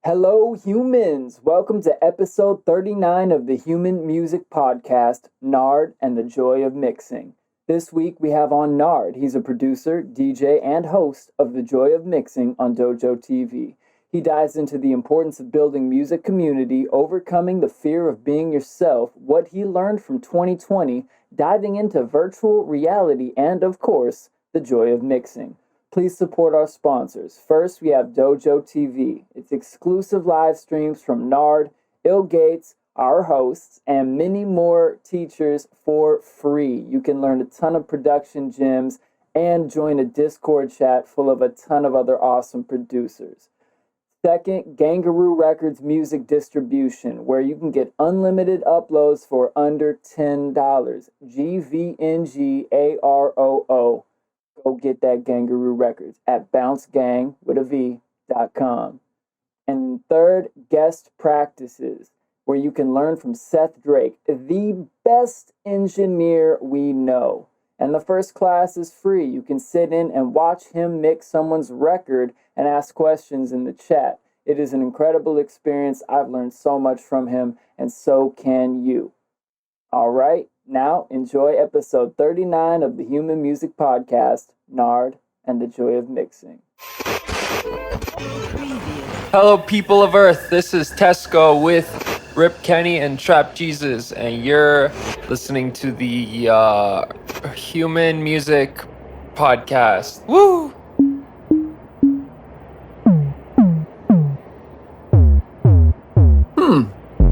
Hello, humans! Welcome to episode 39 of the Human Music Podcast, KNARD and the Joy of Mixing. This week we have on KNARD. He's a producer, DJ, and host of The Joy of Mixing on Dojo TV. He dives into the importance of building music community, overcoming the fear of being yourself, what he learned from 2020, diving into virtual reality, and, of course, the joy of mixing. Please support our sponsors. First, we have Dojo TV. It's exclusive live streams from KNARD, ill.Gates, our hosts, and many more teachers for free. You can learn a ton of production gems and join a Discord chat full of a ton of other awesome producers. Second, Gvngaroo Records music distribution, where you can get unlimited uploads for under $10. Gvngaroo. Go get that Gvngaroo Records at bouncegang.com. And third, guest practices, where you can learn from Seth Drake, the best engineer we know. And the first class is free. You can sit in and watch him mix someone's record and ask questions in the chat. It is an incredible experience. I've learned so much from him, and so can you. All right, now enjoy episode 39 of the Human Music Podcast, KNARD and the Joy of Mixing. Hello, people of Earth. This is Tesco with Rip Kenny and Trap Jesus, and you're listening to the Human Music Podcast. Woo!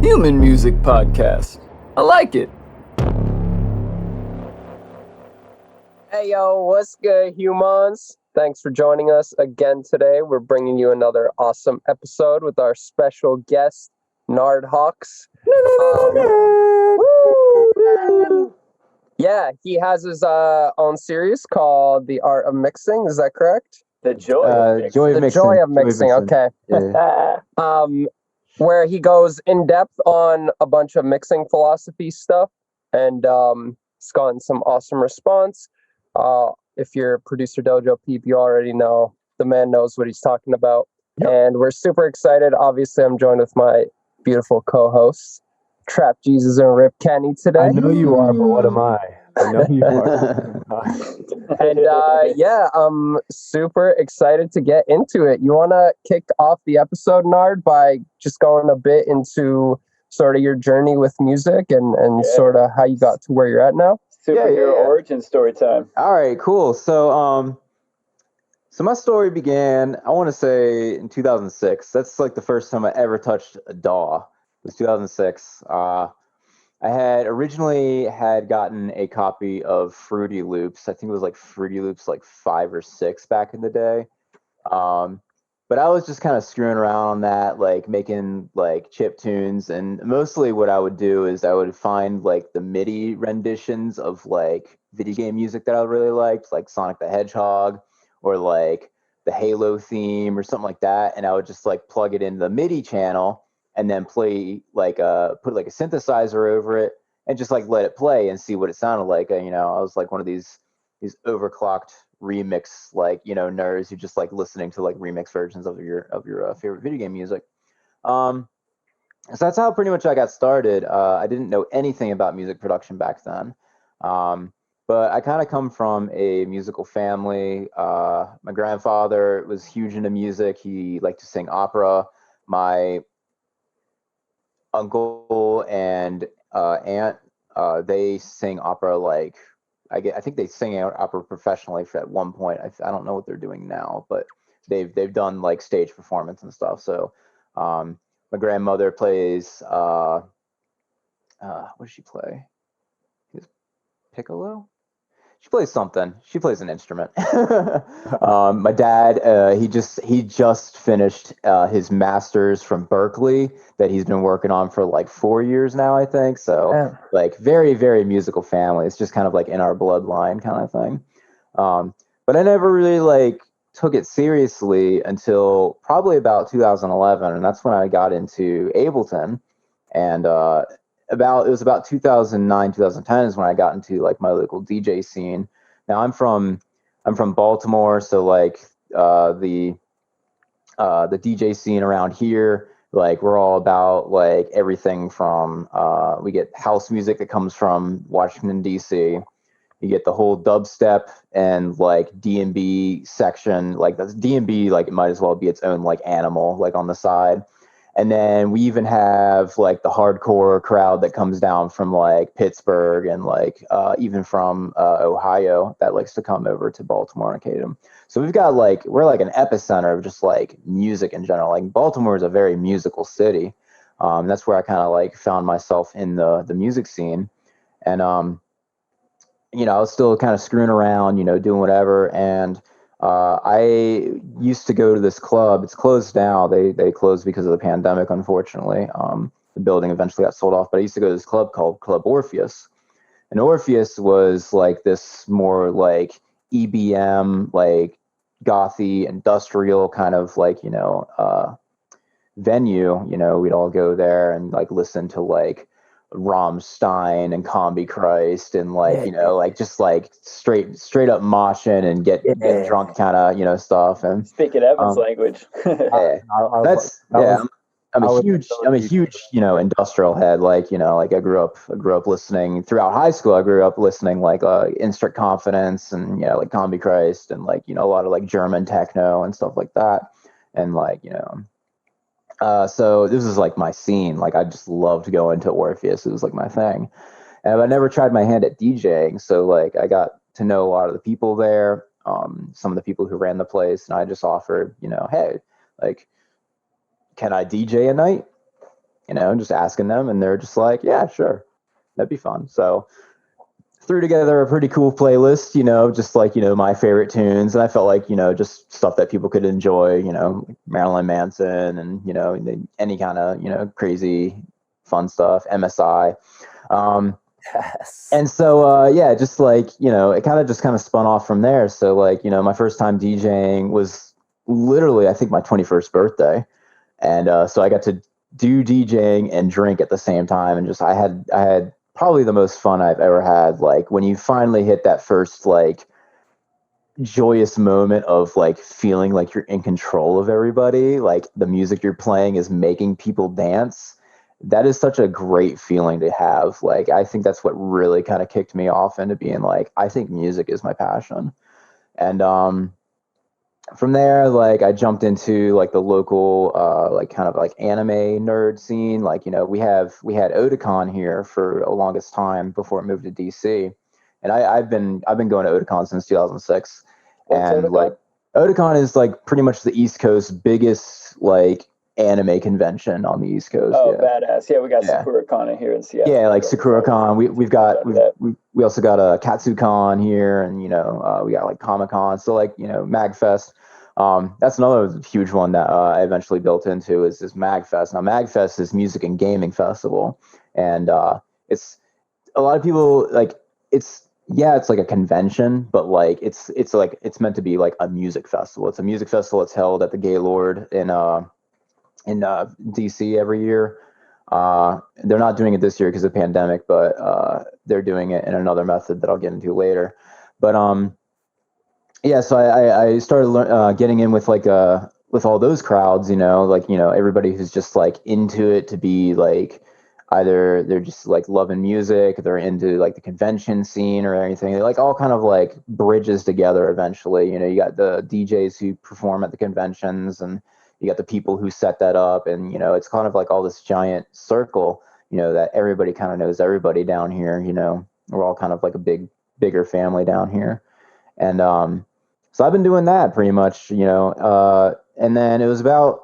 Human Music Podcast. I like it. Hey yo, what's good, humans? Thanks for joining us again today. We're bringing you another awesome episode with our special guest, KNARD Hawks. Yeah, he has his own series called The Art of Mixing. Is that correct? The Joy of Mixing. Joy of Mixing. Okay. Yeah. Where he goes in depth on a bunch of mixing philosophy stuff, and it's gotten some awesome response. If you're producer Dojo Peep, you already know the man knows what he's talking about. Yep. And we're super excited. Obviously, I'm joined with my beautiful co-hosts, Trap Jesus and Rip Kenny today. I know you are, but what am I? I know you are. And yeah, I'm super excited to get into it. You want to kick off the episode, KNARD, by just going a bit into sort of your journey with music and sort of how you got to where you're at now? Superhero origin story time. All right, cool. So my story began, I want to say, in 2006. That's like the first time I ever touched a DAW. It was 2006. I had originally gotten a copy of Fruity Loops. I think it was like Fruity Loops like 5 or 6 back in the day. But I was just kind of screwing around on that, like making like chip tunes. And mostly what I would do is I would find like the MIDI renditions of like video game music that I really liked, like Sonic the Hedgehog or like the Halo theme or something like that. And I would just like plug it in the MIDI channel and then play like put like a synthesizer over it and just like let it play and see what it sounded like. I was like one of these overclocked remix nerds who just like listening to like remix versions of your favorite video game music. So that's how pretty much I got started. I didn't know anything about music production back then, but I kind of come from a musical family. My grandfather was huge into music. He liked to sing opera. My uncle and aunt, they sing opera like I think they sing out opera professionally at one point. I don't know what they're doing now, but they've done like stage performance and stuff. So my grandmother plays what does she play? Piccolo? She plays something. She plays an instrument. My dad, he just finished his master's from Berkeley that he's been working on for like 4 years now, I think. So like very, very musical family. It's just kind of like in our bloodline kind of thing. But I never really like took it seriously until probably about 2011. And that's when I got into Ableton. And it was about 2009, 2010 is when I got into like my local DJ scene. Now I'm from Baltimore, so like the the DJ scene around here, like we're all about like everything from we get house music that comes from Washington D.C. You get the whole dubstep and like D&B section. Like that's D&B, like it might as well be its own like animal, like on the side. And then we even have like the hardcore crowd that comes down from like Pittsburgh and like even from Ohio that likes to come over to Baltimore and Cadam. So we've got like, we're like an epicenter of just like music in general. Like Baltimore is a very musical city. That's where I kind of like found myself in the music scene. And I was still kind of screwing around, doing whatever. And I used to go to this club. It's closed now. They closed because of the pandemic, unfortunately. The building eventually got sold off. But I used to go to this club called Club Orpheus. And Orpheus was like this more like EBM, like gothy, industrial kind of like, venue. We'd all go there and like listen to like Rammstein and Combi Christ and like like just like straight up moshing and get drunk kind of stuff. And Speaking Evan's language. yeah, I'm a huge industrial head. Like I grew up listening throughout high school. I grew up listening like Instant Confidence and like Combi Christ and like a lot of like German techno and stuff like that. And like so this is like my scene. Like I just loved going to Orpheus. It was like my thing. And I never tried my hand at DJing. So like I got to know a lot of the people there, some of the people who ran the place, and I just offered, hey, like, can I DJ a night? Just asking them, and they're just like, yeah, sure, that'd be fun. So threw together a pretty cool playlist, just like, my favorite tunes. And I felt like, just stuff that people could enjoy, Marilyn Manson and, any kind of, crazy fun stuff, MSI. Yes. And so, just like, it kind of spun off from there. So like, my first time DJing was literally, I think my 21st birthday. And so I got to do DJing and drink at the same time. And just, I had probably the most fun I've ever had. Like when you finally hit that first like joyous moment of like feeling like you're in control of everybody, like the music you're playing is making people dance. That is such a great feeling to have. Like I think that's what really kind of kicked me off into being like, I think music is my passion. And from there, like I jumped into like the local like kind of like anime nerd scene. Like we had Otakon here for the longest time before it moved to DC, and I've been going to Otakon since 2006. What's and Otakon? Like Otakon is like pretty much the East Coast biggest like anime convention on the East Coast. Oh, badass! Yeah, we got SakuraCon here in Seattle. Yeah, like SakuraCon. We also got a KatsuCon here, and we got like Comic-Con. So like MagFest. That's another huge one that I eventually built into is this MagFest. Now MagFest is music and gaming festival, and it's a lot of people like it's like a convention, but like it's meant to be like a music festival. It's a music festival. It's held at the Gaylord in DC every year. They're not doing it this year because of the pandemic, but they're doing it in another method that I'll get into later. But yeah, so I started getting in with like with all those crowds, like everybody who's just like into it to be like either they're just like loving music, they're into like the convention scene or anything. They like all kind of like bridges together eventually. You got the DJs who perform at the conventions, and you got the people who set that up, and it's kind of like all this giant circle, that everybody kind of knows everybody down here. We're all kind of like a bigger family down here, and so I've been doing that pretty much, and then it was about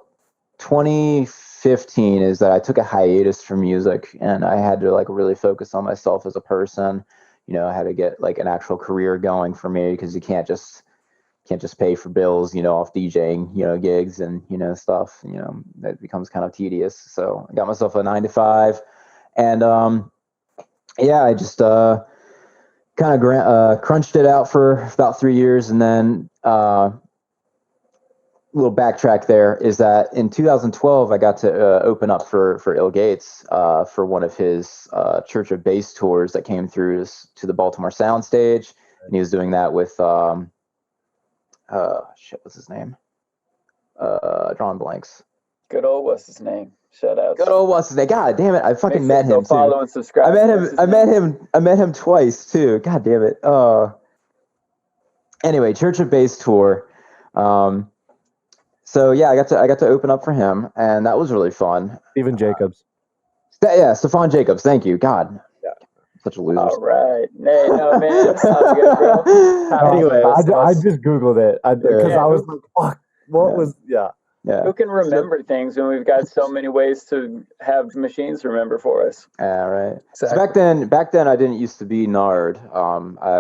2015 is that I took a hiatus from music, and I had to like really focus on myself as a person. I had to get like an actual career going for me, because you can't just pay for bills, off DJing, gigs and, stuff, that becomes kind of tedious. So I got myself a 9-to-5, and yeah, I just kind of crunched it out for about 3 years. And then little backtrack there is that in 2012 I got to open up for ill.Gates for one of his Church of Bass tours that came through to the Baltimore Soundstage, and he was doing that with what's his name? drawing blanks. Good old what's his name? Shout out. Good old what's his name? God damn it! I fucking met him too. Follow and subscribe. I met him twice too. God damn it. Anyway, Church of Bass tour. So yeah, I got to open up for him, and that was really fun. Stephen Jacobs. Stephon Jacobs. Thank you. God, yeah, such a loser. All right, no man, it's all good, bro. Anyway, I just googled it because I was like, fuck, what was Yeah. Who can remember things when we've got so many ways to have machines remember for us? Yeah, right. Exactly. So back then, I didn't used to be NARD.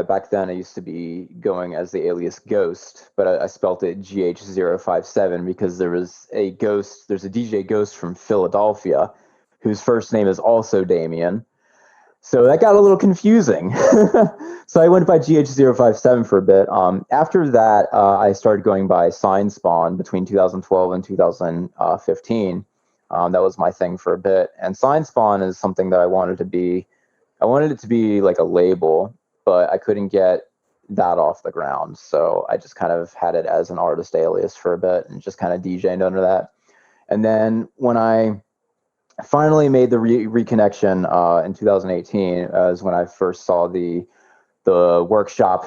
Back then, I used to be going as the alias Ghost, but I spelt it GH057 because there's a DJ Ghost from Philadelphia, whose first name is also Damien. So that got a little confusing. So I went by GH057 for a bit. After that, I started going by Sign Spawn between 2012 and 2015. That was my thing for a bit. And Sign Spawn is something that I wanted to be. I wanted it to be like a label, but I couldn't get that off the ground. So I just kind of had it as an artist alias for a bit and just kind of DJed under that. And then when I finally made the reconnection in 2018 is when I first saw the workshop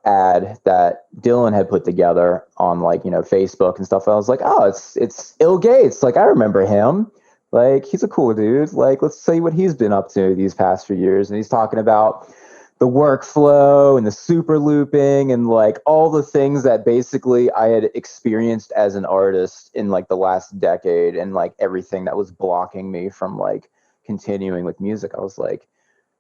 ad that Dylan had put together on Facebook and stuff. I was like, oh, it's ill.Gates. Like, I remember him. Like, he's a cool dude. Like, let's see what he's been up to these past few years. And he's talking about the workflow and the super looping and like all the things that basically I had experienced as an artist in like the last decade, and like everything that was blocking me from like continuing with music. I was like,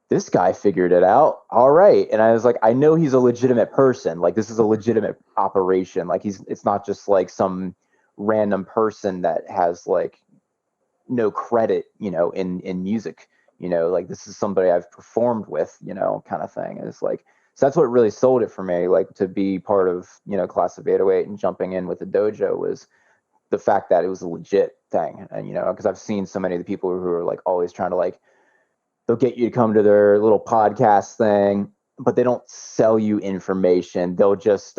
this guy figured it out. All right. And I was like, I know he's a legitimate person. Like, this is a legitimate operation. Like, it's not just like some random person that has like no credit, in music. Like, this is somebody I've performed with, kind of thing. And it's like, so that's what really sold it for me, like to be part of, Class of 808 and jumping in with the dojo was the fact that it was a legit thing. And, because I've seen so many of the people who are like always trying to like, they'll get you to come to their little podcast thing, but they don't sell you information. They'll just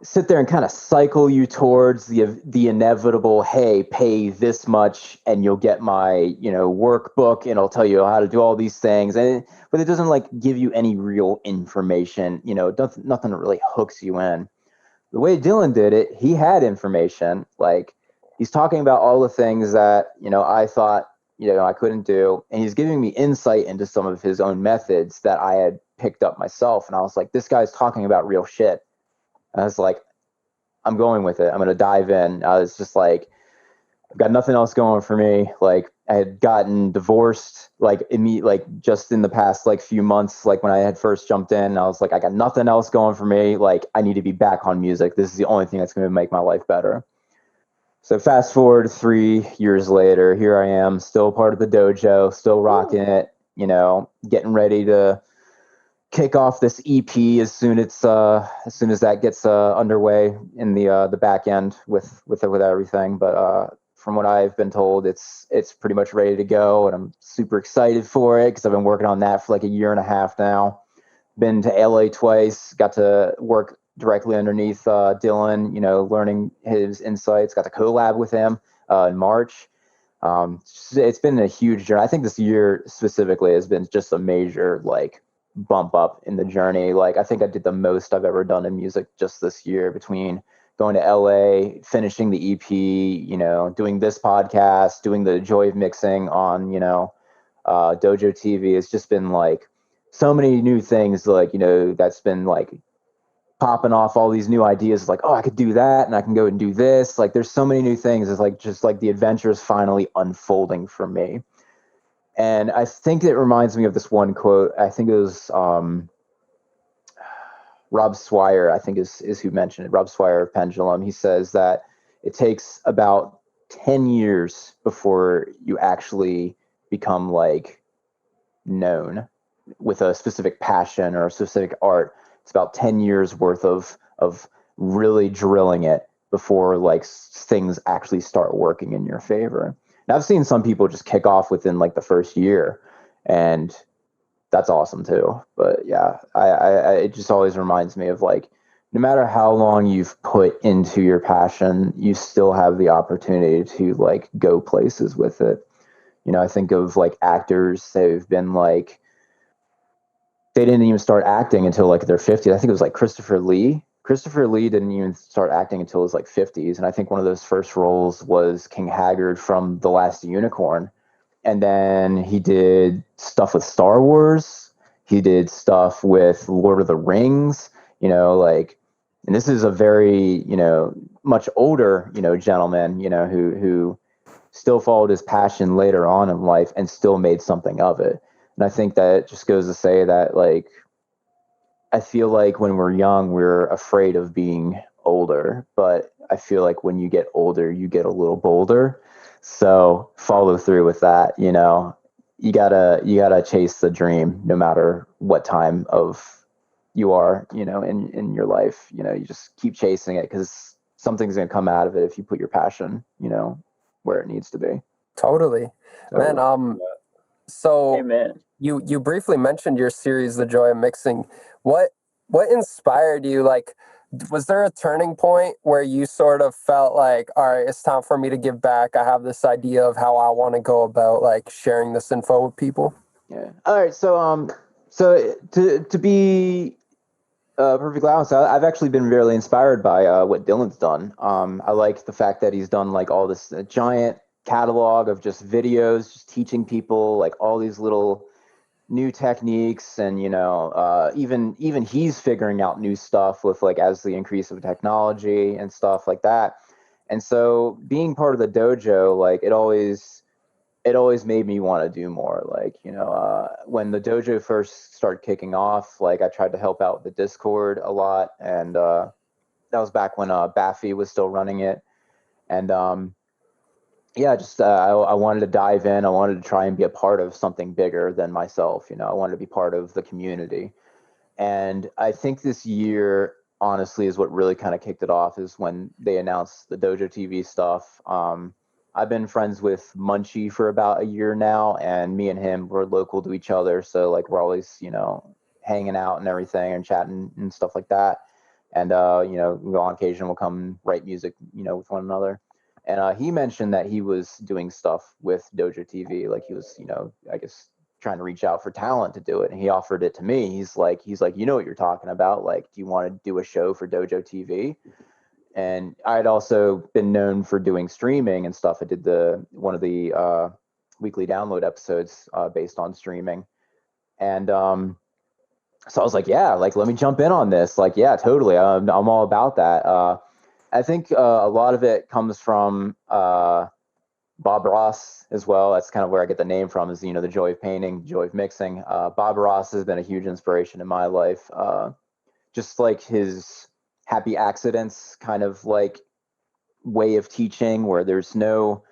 sit there and kind of cycle you towards the inevitable, hey, pay this much and you'll get my, workbook and I'll tell you how to do all these things. But it doesn't like give you any real information, nothing really hooks you in. The way Dylan did it, he had information. Like, he's talking about all the things that, I thought, I couldn't do. And he's giving me insight into some of his own methods that I had picked up myself. And I was like, this guy's talking about real shit. I was like, I'm going with it. I'm going to dive in. I was just like, I've got nothing else going for me. Like, I had gotten divorced, like just in the past, like few months, like when I had first jumped in, I was like, I got nothing else going for me. Like, I need to be back on music. This is the only thing that's going to make my life better. So fast forward 3 years later, here I am, still part of the dojo, still rocking it, getting ready to kick off this EP as soon as that gets underway in the back end with everything. But from what I've been told, it's pretty much ready to go, and I'm super excited for it because I've been working on that for like a year and a half now. Been to LA twice, got to work directly underneath Dylan, learning his insights, got to collab with him in March. It's been a huge journey. I think this year specifically has been just a major like bump up in the journey. Like, I think I did the most I've ever done in music just this year, between going to LA, finishing the EP, doing this podcast, doing the joy of mixing on, Dojo TV. It's just been like so many new things, like, that's been like popping off all these new ideas, like, oh, I could do that and I can go and do this. Like, there's so many new things. It's like, just like the adventure is finally unfolding for me. And I think it reminds me of this one quote. I think it was Rob Swire, I think is who mentioned it. Rob Swire of Pendulum. He says that it takes about 10 years before you actually become like known with a specific passion or a specific art. It's about 10 years worth of really drilling it before like things actually start working in your favor. And I've seen some people just kick off within like the first year, and that's awesome too. But yeah, I it just always reminds me of like no matter how long you've put into your passion, you still have the opportunity to like go places with it. You know, I think of like actors who've been like, they didn't even start acting until like their 50s. I think it was like Christopher Lee. Christopher Lee didn't even start acting until his like 50s. And I think one of those first roles was King Haggard from The Last Unicorn. And then he did stuff with Star Wars. He did stuff with Lord of the Rings, you know, like, and this is a very, you know, much older, you know, gentleman, you know, who still followed his passion later on in life and still made something of it. And I think that just goes to say that, like, I feel like when we're young, we're afraid of being older, but I feel like when you get older, you get a little bolder. So follow through with that. You know, you gotta chase the dream no matter what time of you are, you know, in your life. You know, you just keep chasing it because something's going to come out of it if you put your passion, you know, where it needs to be. Totally. Man, so Amen. you briefly mentioned your series, The Joy of Mixing. What inspired you? Like, was there a turning point where you sort of felt like, all right, it's time for me to give back? I have this idea of how I want to go about like sharing this info with people. Yeah. All right. So to be perfectly honest, I've actually been really inspired by what Dylan's done. I like the fact that he's done like all this giant catalog of just videos, just teaching people like all these little new techniques, and you know, even he's figuring out new stuff with like as the increase of technology and stuff like that. And so being part of the dojo, like it always made me want to do more. Like, you know, when the dojo first started kicking off, like I tried to help out the Discord a lot, and that was back when Baffy was still running it. And yeah, just I wanted to dive in. I wanted to try and be a part of something bigger than myself. You know, I wanted to be part of the community. And I think this year, honestly, is what really kind of kicked it off, is when they announced the Dojo TV stuff. I've been friends with Munchie for about a year now, and me and him, we're local to each other. So like we're always, you know, hanging out and everything and chatting and stuff like that. And, you know, on occasion we'll come and write music, you know, with one another. And he mentioned that he was doing stuff with Dojo TV. Like he was, you know, I guess trying to reach out for talent to do it. And he offered it to me. He's like, you know what you're talking about. Like, do you want to do a show for Dojo TV? And I'd also been known for doing streaming and stuff. I did one of the weekly download episodes based on streaming. And so I was like, yeah, like, let me jump in on this. Like, yeah, totally. I'm all about that. I think a lot of it comes from Bob Ross as well. That's kind of where I get the name from, is, you know, the joy of painting, joy of mixing. Bob Ross has been a huge inspiration in my life. Just like his happy accidents kind of like way of teaching, where there's no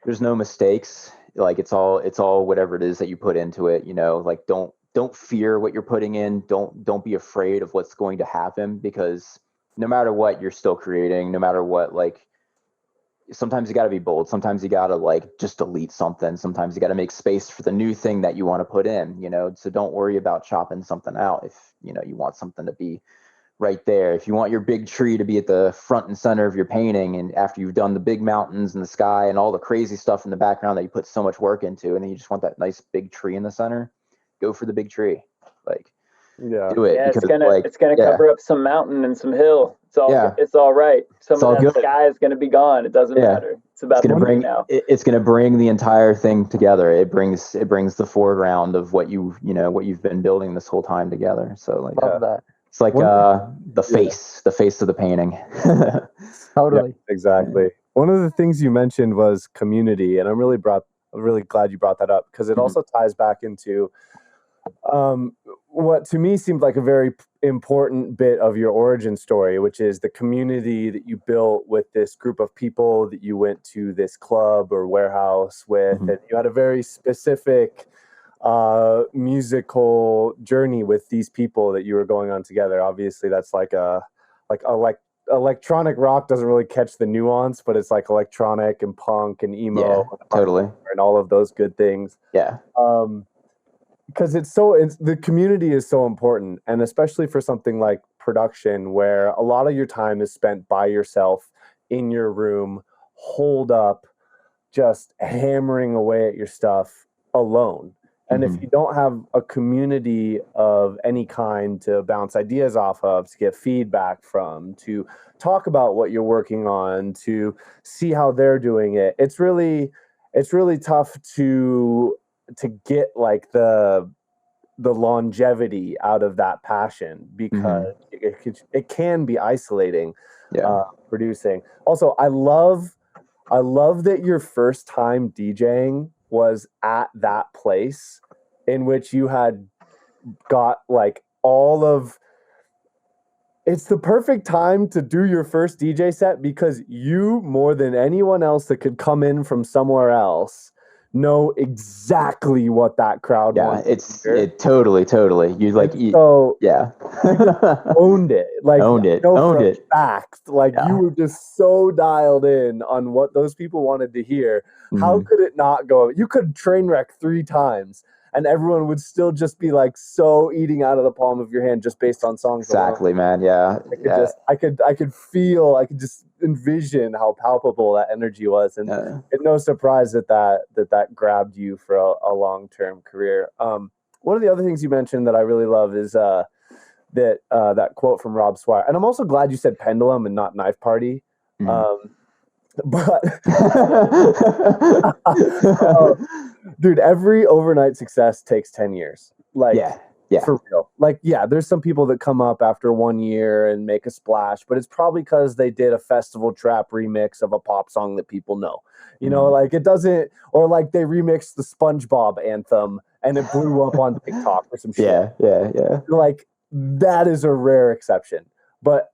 mistakes. Like it's all whatever it is that you put into it, you know, like don't fear what you're putting in. Don't be afraid of what's going to happen, because no matter what, you're still creating. No matter what, like sometimes you got to be bold. Sometimes you got to like just delete something. Sometimes you got to make space for the new thing that you want to put in, you know. So don't worry about chopping something out if, you know, you want something to be right there. If you want your big tree to be at the front and center of your painting, and after you've done the big mountains and the sky and all the crazy stuff in the background that you put so much work into, and then you just want that nice big tree in the center, go for the big tree. Like, do it. Yeah, because it's gonna cover up some mountain and some hill. It's all right. Some of that sky is gonna be gone. It doesn't matter. It's about the tree now. It's gonna bring the entire thing together. It brings the foreground of what you've been building this whole time together. So like, Love that. it's like the face of the painting. Totally. Yeah, exactly. One of the things you mentioned was community, and I'm really glad you brought that up, because it also ties back into what to me seemed like a very important bit of your origin story, which is the community that you built with this group of people that you went to this club or warehouse with, and you had a very specific musical journey with these people that you were going on together. Obviously, that's like electronic rock doesn't really catch the nuance, but it's like electronic and punk and emo, totally, and all of those good things. Yeah. Because the community is so important, and especially for something like production where a lot of your time is spent by yourself in your room, holed up, just hammering away at your stuff alone. And if you don't have a community of any kind to bounce ideas off of, to get feedback from, to talk about what you're working on, to see how they're doing it, it's really tough to get like the longevity out of that passion, because it can be isolating. Producing. Also, I love that your first time DJing was at that place in which you had got like all of. It's the perfect time to do your first DJ set, because you, more than anyone else that could come in from somewhere else, know exactly what that crowd wants. It totally. You like, so yeah. owned it. Like, owned it. Fact. Like, you were just so dialed in on what those people wanted to hear. How could it not go? You could train wreck 3 times and everyone would still just be like so eating out of the palm of your hand just based on songs. Exactly, alone. Man. Yeah. I could just envision how palpable that energy was, and it's no surprise that grabbed you for a long-term career. One of the other things you mentioned that I really love is that quote from Rob Swire, and I'm also glad you said pendulum and not knife party. But dude, every overnight success takes 10 years. Like, yeah, for real. Like, yeah, there's some people that come up after 1 year and make a splash, but it's probably because they did a festival trap remix of a pop song that people know. You know, like it doesn't, or like they remixed the SpongeBob anthem and it blew up on TikTok or some shit. Yeah. Like, that is a rare exception. But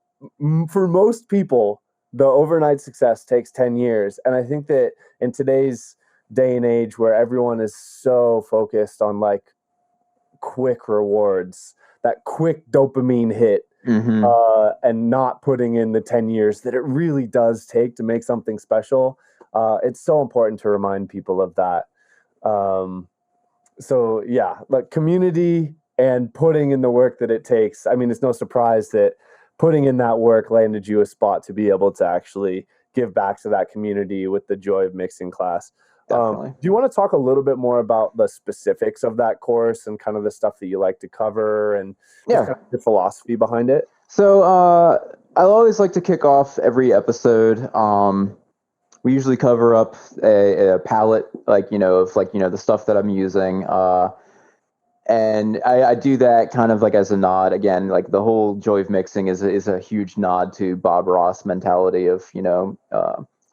for most people, the overnight success takes 10 years. And I think that in today's day and age where everyone is so focused on like quick rewards, that quick dopamine hit, and not putting in the 10 years that it really does take to make something special, it's so important to remind people of that. So yeah, like community and putting in the work that it takes. I mean, it's no surprise that putting in that work landed you a spot to be able to actually give back to that community with the Joy of Mixing class. Do you want to talk a little bit more about the specifics of that course and kind of the stuff that you like to cover and kind of the philosophy behind it? So I always like to kick off every episode. We usually cover up a palette, like, of like, the stuff that I'm using. And I do that kind of like as a nod. Again, like the whole Joy of Mixing is a huge nod to Bob Ross mentality of,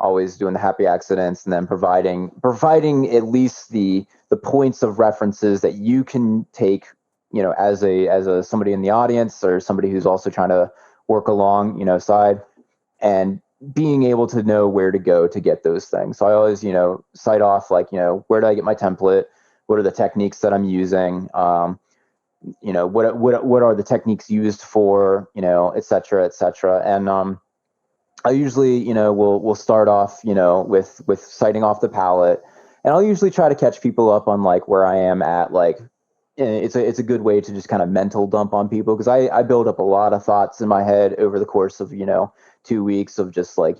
always doing the happy accidents and then providing at least the points of references that you can take, as a somebody in the audience or somebody who's also trying to work along, side, and being able to know where to go to get those things. So I always, cite off like, where do I get my template? What are the techniques that I'm using? What are the techniques used for, et cetera, et cetera. And I usually, we'll start off, with citing off the palette, and I'll usually try to catch people up on like where I am at. Like, it's a good way to just kind of mental dump on people, because I build up a lot of thoughts in my head over the course of 2 weeks of just like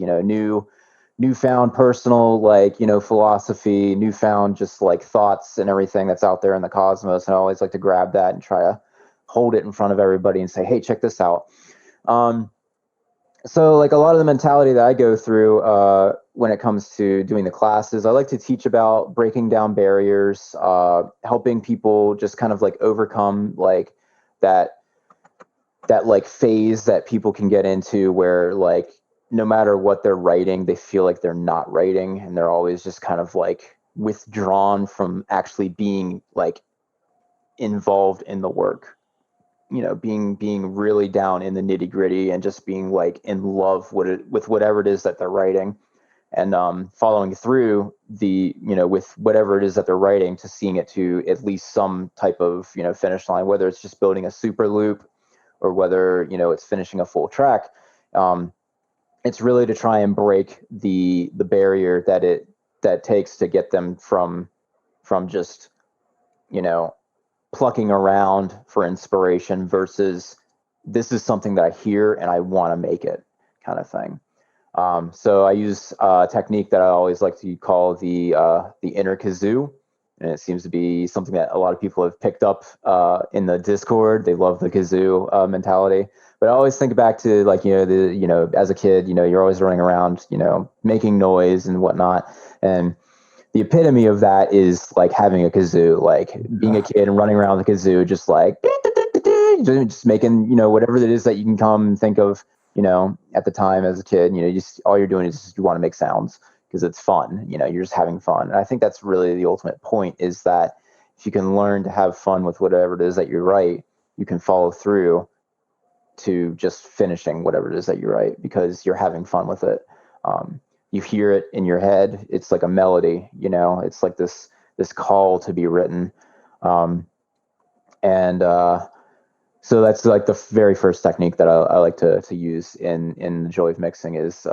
newfound personal like philosophy, newfound just like thoughts and everything that's out there in the cosmos. And I always like to grab that and try to hold it in front of everybody and say, hey, check this out. So like a lot of the mentality that I go through when it comes to doing the classes, I like to teach about breaking down barriers, helping people just kind of like overcome like that like phase that people can get into where like no matter what they're writing, they feel like they're not writing, and they're always just kind of like withdrawn from actually being like involved in the work. Being really down in the nitty gritty and just being like in love with whatever it is that they're writing, and following through with whatever it is that they're writing to seeing it to at least some type of finish line, whether it's just building a super loop or whether it's finishing a full track. It's really to try and break the barrier that takes to get them from just plucking around for inspiration versus this is something that I hear and I want to make it, kind of thing. So I use a technique that I always like to call the inner kazoo, and it seems to be something that a lot of people have picked up in the Discord. They love the kazoo mentality. But I always think back to, like, as a kid, you're always running around, making noise and whatnot, and the epitome of that is like having a kazoo, like being a kid and running around the kazoo, just like just making, whatever it is that you can come and think of, at the time as a kid, just all you're doing is just, you want to make sounds because it's fun, you're just having fun. And I think that's really the ultimate point, is that if you can learn to have fun with whatever it is that you write, you can follow through to just finishing whatever it is that you write because you're having fun with it. You hear it in your head. It's like a melody, it's like this call to be written. So that's like the very first technique that I like to use in the joy of mixing is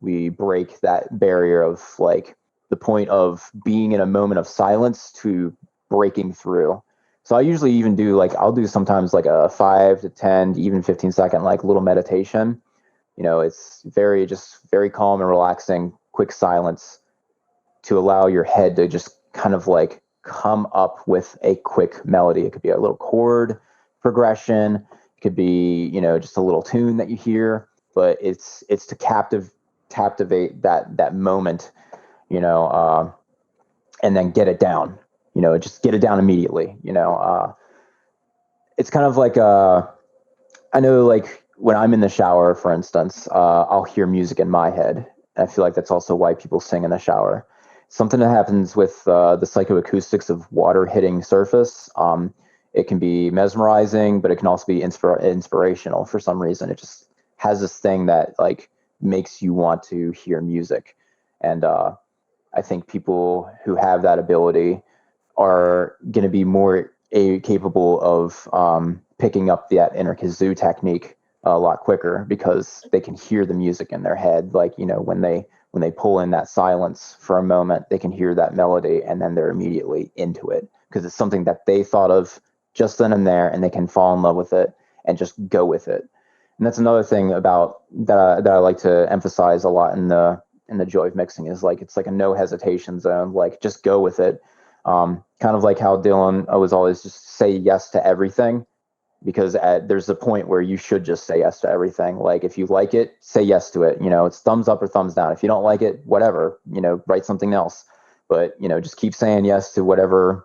we break that barrier of like the point of being in a moment of silence to breaking through. So I usually even do I'll do sometimes like a 5 to 10 to even 15 second like little meditation. It's very calm and relaxing, quick silence to allow your head to just kind of like come up with a quick melody. It could be a little chord progression. It could be, just a little tune that you hear, but it's to captivate that moment, and then get it down, just get it down immediately. It's kind of like, I know, like when I'm in the shower, for instance, I'll hear music in my head. I feel like that's also why people sing in the shower. Something that happens with the psychoacoustics of water hitting surface. It can be mesmerizing, but it can also be inspirational for some reason. It just has this thing that like makes you want to hear music. And I think people who have that ability are going to be more capable of picking up that inner kazoo technique a lot quicker because they can hear the music in their head. Like, when they pull in that silence for a moment, they can hear that melody and then they're immediately into it because it's something that they thought of just then and there, and they can fall in love with it and just go with it. And that's another thing about that I like to emphasize a lot in the joy of mixing is like, it's like a no hesitation zone. Like, just go with it. Kind of like how Dylan was always just say yes to everything, because there's a point where you should just say yes to everything. Like, if you like it, say yes to it. It's thumbs up or thumbs down. If you don't like it, whatever, write something else. But, just keep saying yes to whatever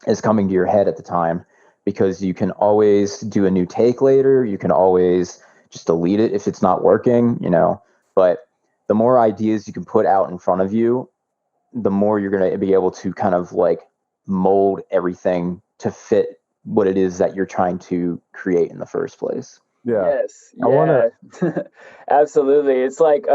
is coming to your head at the time, because you can always do a new take later. You can always just delete it if it's not working, but the more ideas you can put out in front of you, the more you're going to be able to kind of like mold everything to fit what it is that you're trying to create in the first place. Yeah. Yes. I wanna- Absolutely. It's like,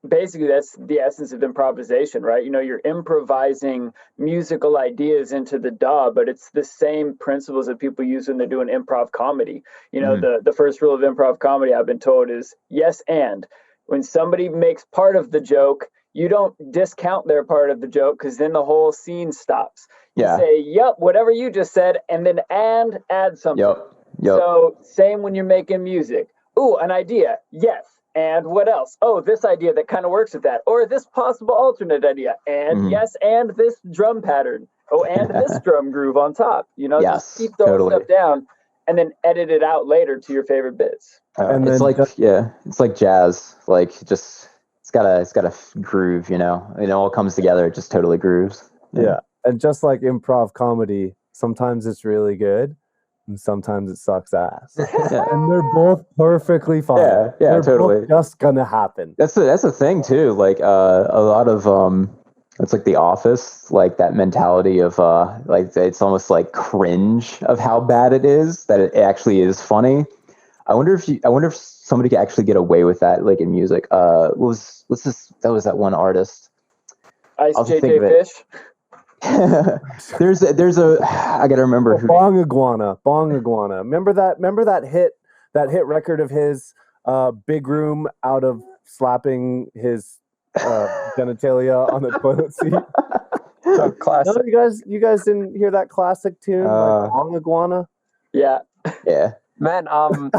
basically that's the essence of improvisation, right? You're improvising musical ideas into the DAW, but it's the same principles that people use when they're doing improv comedy. The first rule of improv comedy, I've been told, is yes and. When somebody makes part of the joke, you don't discount their part of the joke, because then the whole scene stops. You say, yep, whatever you just said, and then add something. Yep. So same when you're making music. Ooh, an idea. Yes. And what else? Oh, this idea that kind of works with that. Or this possible alternate idea. And yes, and this drum pattern. Oh, and this drum groove on top. Just keep throwing stuff down and then edit it out later to your favorite bits. And it's then like, it's like jazz. Like, just, it's got a groove, it all comes together. It just totally grooves. Yeah. And just like improv comedy, sometimes it's really good and sometimes it sucks ass. And they're both perfectly fine. Yeah, they're totally. both just gonna happen. That's the thing too. Like a lot of it's like The Office, like that mentality of like it's almost like cringe of how bad it is, that it actually is funny. I wonder if somebody could actually get away with that, like in music. What's this? That was that one artist. Ice JJ Fish. there's a I gotta remember who. Bong Iguana. Remember that hit record of his, Big Room, out of slapping his genitalia on the toilet seat? Classic. No, you guys didn't hear that classic tune, like Bong Iguana? Yeah. Yeah. Man,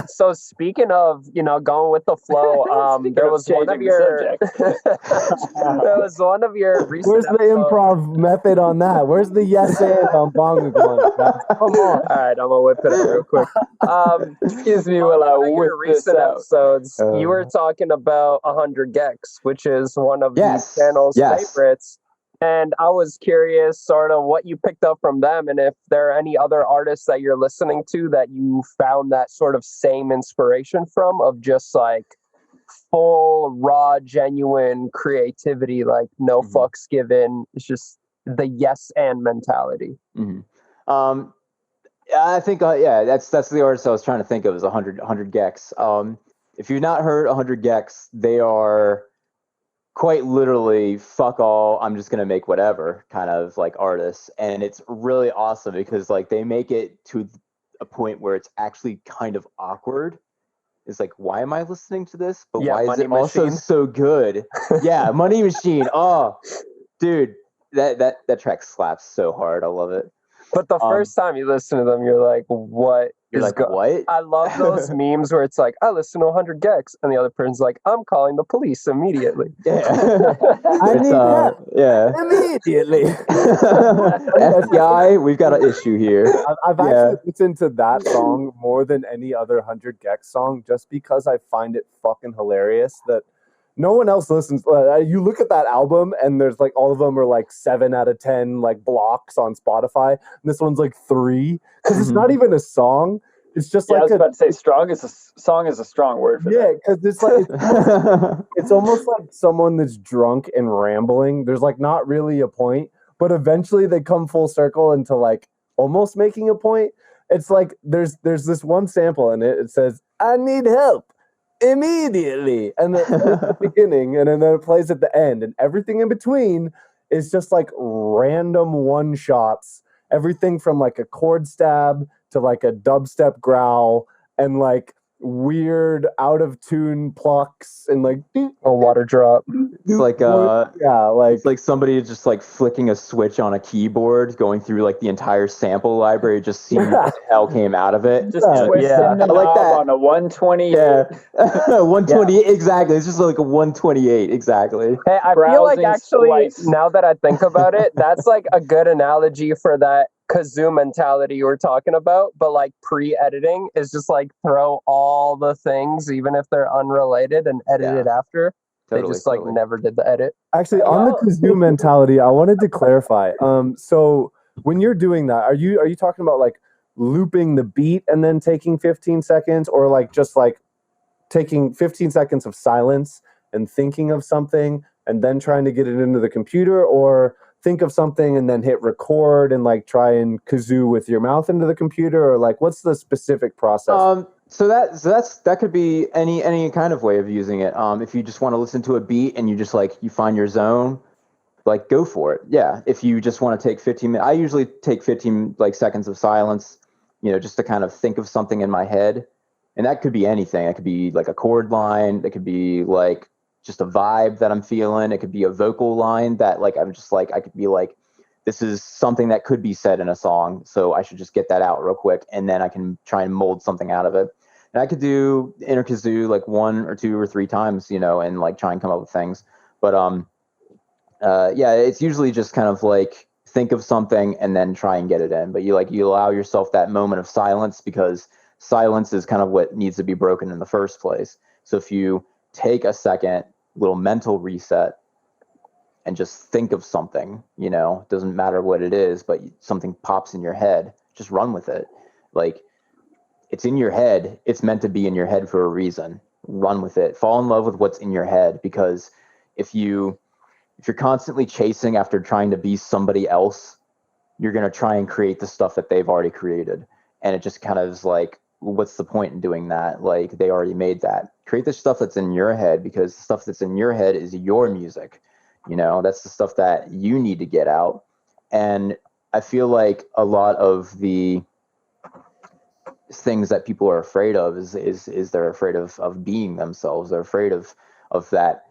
so speaking of, going with the flow, there was one of your there was one of your recent Where's the improv method on that? Where's the yes and on Bongo Glunch? Come on. All right, I'm gonna whip it up real quick. Excuse me while I One of whip your this recent out. episodes, you were talking about 100 Gex, which is one of Yes, the channel's yes. favorites. And I was curious sort of what you picked up from them and if there are any other artists that you're listening to that you found that sort of same inspiration from, of just like full, raw, genuine creativity, like no fucks given. It's just the yes and mentality. I think, that's the artist I was trying to think of, is 100 Gex. If you've not heard 100 Gex, they are quite literally fuck all, I'm just gonna make whatever kind of like artists, and it's really awesome because like they make it to a point where it's actually kind of awkward. It's like, why am I listening to this? But why is it also so good? Yeah, Money Machine. Oh, dude, that track slaps so hard. I love it. But the first time you listen to them, you're like, what? You're like, what? I love those memes where it's like, I listen to 100 Gex, and the other person's like, I'm calling the police immediately. Yeah. I need help. Yeah. Immediately. FBI, we've got an issue here. I've actually listened to that song more than any other 100 Gex song just because I find it fucking hilarious that no one else listens. You look at that album and there's like all of them are like 7 out of 10 like blocks on Spotify. And this one's like 3 because it's not even a song. It's just like I was about to say song is a strong word for that. Yeah, because it's like it's almost like someone that's drunk and rambling. There's like not really a point, but eventually they come full circle into like almost making a point. It's like there's this one sample in it. It says, "I need help immediately," and at the beginning, and then it plays at the end, and everything in between is just like random one shots. Everything from like a chord stab to like a dubstep growl and like weird out of tune plucks and like a water drop. It's like it's like somebody just like flicking a switch on a keyboard, going through like the entire sample library, just seeing what the hell came out of it. Just twisting the knob on a 128. Yeah, 128 exactly. It's just like a 128 exactly. Hey, I feel like actually now that I think about it, that's like a good analogy for that kazoo mentality you were talking about, but like pre-editing is just like throw all the things even if they're unrelated and edit it after. They just like never did the edit. Actually, on the kazoo mentality, I wanted to clarify. So when you're doing that, are you talking about like looping the beat and then taking 15 seconds, or like just like taking 15 seconds of silence and thinking of something and then trying to get it into the computer, or think of something and then hit record and like try and kazoo with your mouth into the computer, or like what's the specific process? So that could be any kind of way of using it. If you just want to listen to a beat and you just like you find your zone, like go for it. Yeah. If you just want to take 15 minutes, I usually take 15 like seconds of silence, just to kind of think of something in my head, and that could be anything. It could be like a chord line. It could be like just a vibe that I'm feeling. It could be a vocal line that like I'm just like I could be like, this is something that could be said in a song, so I should just get that out real quick, and then I can try and mold something out of it. And I could do inner kazoo like 1 or 2 or 3 times, and like try and come up with things. But it's usually just kind of like think of something and then try and get it in. But you allow yourself that moment of silence, because silence is kind of what needs to be broken in the first place. So if you take a second, little mental reset, and just think of something, doesn't matter what it is, but something pops in your head, just run with it. Like, it's in your head. It's meant to be in your head for a reason. Run with it. Fall in love with what's in your head, because if you're constantly chasing after trying to be somebody else, you're going to try and create the stuff that they've already created. And it just kind of is like, what's the point in doing that? Like, they already made that. Create the stuff that's in your head, because the stuff that's in your head is your music. That's the stuff that you need to get out. And I feel like a lot of the things that people are afraid of is they're afraid of being themselves. They're afraid of that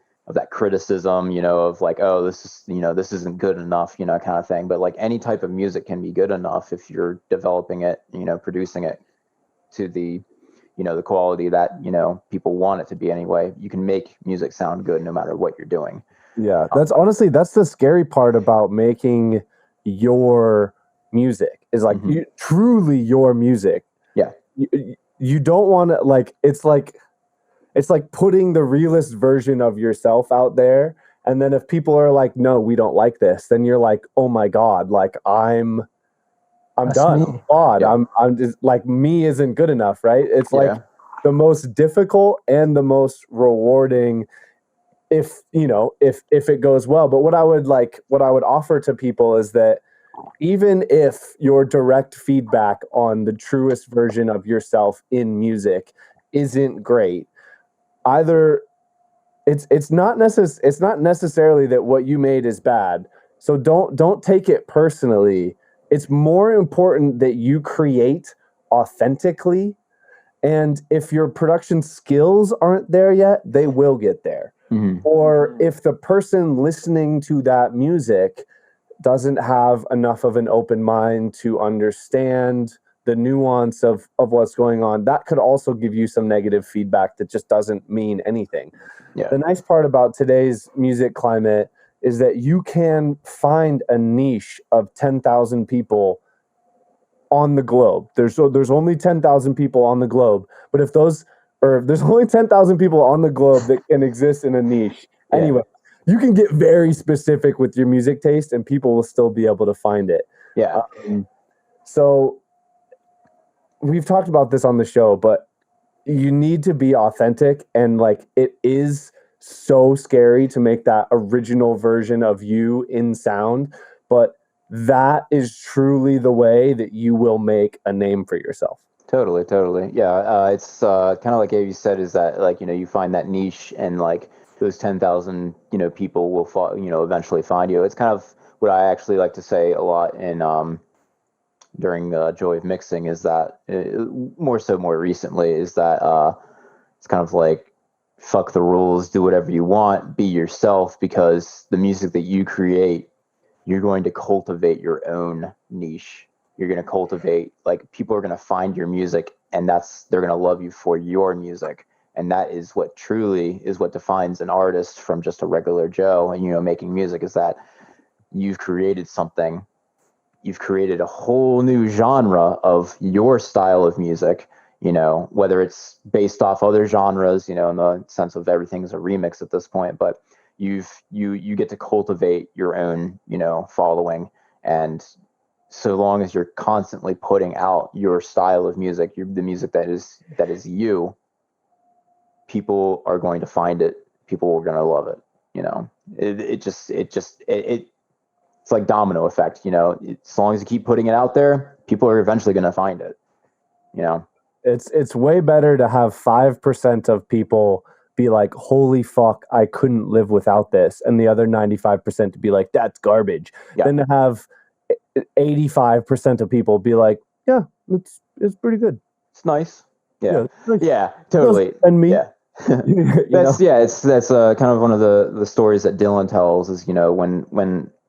criticism, of like, oh, this is, this isn't good enough, kind of thing. But like any type of music can be good enough if you're developing it, producing it to the the quality that, people want it to be anyway. You can make music sound good no matter what you're doing. Yeah, that's the scary part about making your music is like truly your music. Yeah. You don't want to it's like putting the realest version of yourself out there, and then if people are like, no, we don't like this, then you're like, oh my god, like I'm That's done. me. I'm flawed. Yeah. I'm just like, me isn't good enough, right? It's like Yeah. the most difficult and the most rewarding if it goes well. But what I would offer to people is that even if your direct feedback on the truest version of yourself in music isn't great, either it's not necessarily that what you made is bad. So don't take it personally. It's more important that you create authentically, and if your production skills aren't there yet, they will get there. Or if the person listening to that music doesn't have enough of an open mind to understand the nuance of what's going on, that could also give you some negative feedback that just doesn't mean anything. Yeah. The nice part about today's music climate is that you can find a niche of 10,000 people on the globe. There's only 10,000 people on the globe, but there's only 10,000 people on the globe that can exist in a niche. Yeah. Anyway, you can get very specific with your music taste and people will still be able to find it. Yeah. So we've talked about this on the show, but you need to be authentic, and like, it is so scary to make that original version of you in sound, but that is truly the way that you will make a name for yourself. Totally. Yeah. It's kind of like Avi said, is that like, you find that niche, and like those 10,000, people will eventually find you. It's kind of what I actually like to say a lot in during Joy of Mixing, is that more recently, is that it's kind of like, fuck the rules, do whatever you want, be yourself, because the music that you create, you're going to cultivate your own niche. You're going to cultivate, like, people are going to find your music, and they're going to love you for your music. And that is what truly is what defines an artist from just a regular Joe. And, making music is that you've created something. You've created a whole new genre of your style of music, whether it's based off other genres, in the sense of everything's a remix at this point, but you get to cultivate your own, following. And so long as you're constantly putting out your style of music, the music that is you, people are going to find it. People are going to love it. It's like domino effect. As long as you keep putting it out there, people are eventually going to find it. It's way better to have 5% of people be like, holy fuck, I couldn't live without this, and the other 95% to be like, that's garbage, than to have 85% of people be like, yeah, it's pretty good. It's nice. Yeah. Nice. Yeah, totally. And me. Yeah. That's kind of one of the stories that Dylan tells, is,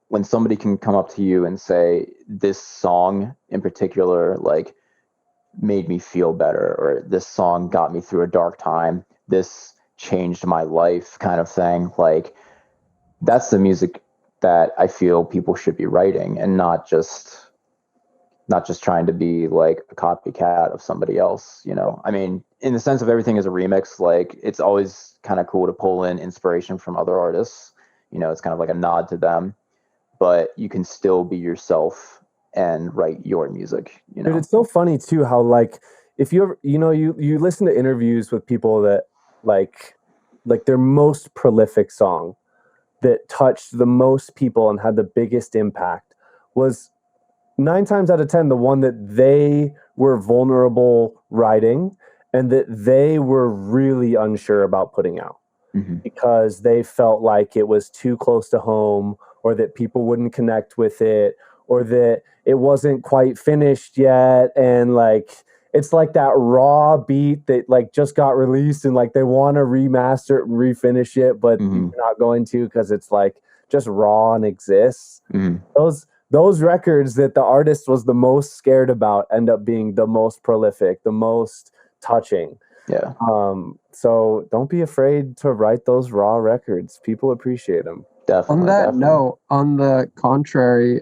when somebody can come up to you and say, this song in particular, like, made me feel better, or this song got me through a dark time, this changed my life, kind of thing. Like, that's the music that I feel people should be writing, and not just trying to be like a copycat of somebody else. I mean, in the sense of everything is a remix, like, it's always kind of cool to pull in inspiration from other artists. It's kind of like a nod to them, but you can still be yourself and write your music. Dude, it's so funny too how, like, if you ever, you listen to interviews with people that like their most prolific song that touched the most people and had the biggest impact was 9 times out of 10 the one that they were vulnerable writing and that they were really unsure about putting out, because they felt like it was too close to home, or that people wouldn't connect with it, or that it wasn't quite finished yet. And like, it's like that raw beat that like just got released, and like they want to remaster it and refinish it, but you're not going to, because it's like just raw and exists. Those records that the artist was the most scared about end up being the most prolific, the most touching. Yeah. So don't be afraid to write those raw records. People appreciate them. Definitely. On that definitely. note, on the contrary,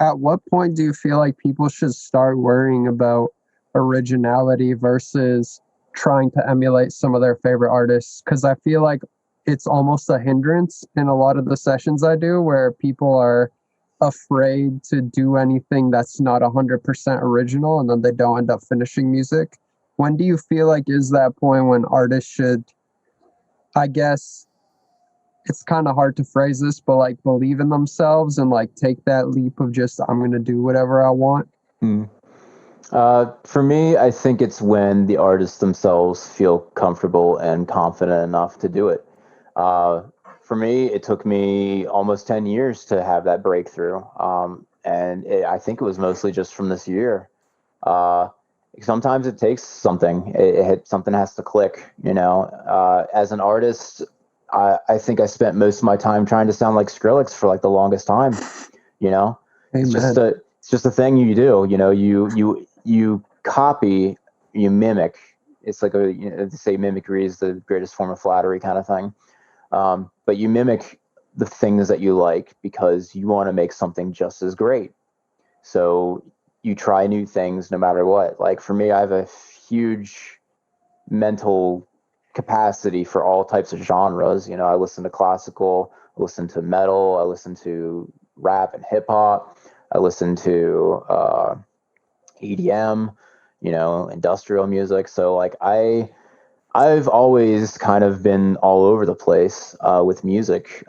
at what point do you feel like people should start worrying about originality versus trying to emulate some of their favorite artists? Because I feel like it's almost a hindrance in a lot of the sessions I do, where people are afraid to do anything that's not 100% original, and then they don't end up finishing music. When do you feel like is that point when artists should, I guess, it's kind of hard to phrase this, but like believe in themselves and like take that leap of just, I'm going to do whatever I want? For me, I think it's when the artists themselves feel comfortable and confident enough to do it. For me, it took me almost 10 years to have that breakthrough. I think it was mostly just from this year. Sometimes it takes something. Something has to click, you know. As an artist, I think I spent most of my time trying to sound like Skrillex for like the longest time, you know. Amen. It's just a thing you do, you know. You copy, you mimic. It's like they say mimicry is the greatest form of flattery kind of thing. But you mimic the things that you like because you want to make something just as great. So you try new things no matter what. Like for me, I have a huge mental capacity for all types of genres. You know, I listen to classical, I listen to metal, I listen to rap and hip hop, I listen to EDM, you know, industrial music. So like I've always kind of been all over the place with music.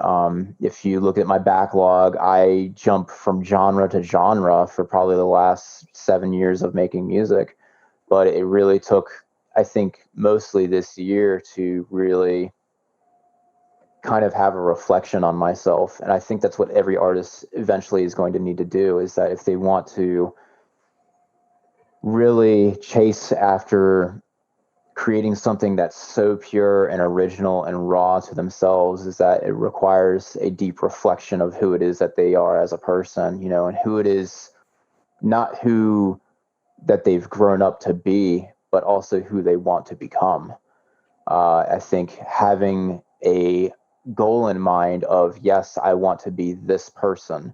If you look at my backlog, I jump from genre to genre for probably the last 7 years of making music. But it really took, I think, mostly this year to really kind of have a reflection on myself. And I think that's what every artist eventually is going to need to do, is that if they want to really chase after creating something that's so pure and original and raw to themselves, is that it requires a deep reflection of who it is that they are as a person, you know, and who it is, not who that they've grown up to be, but also who they want to become. I think having a goal in mind of, yes, I want to be this person,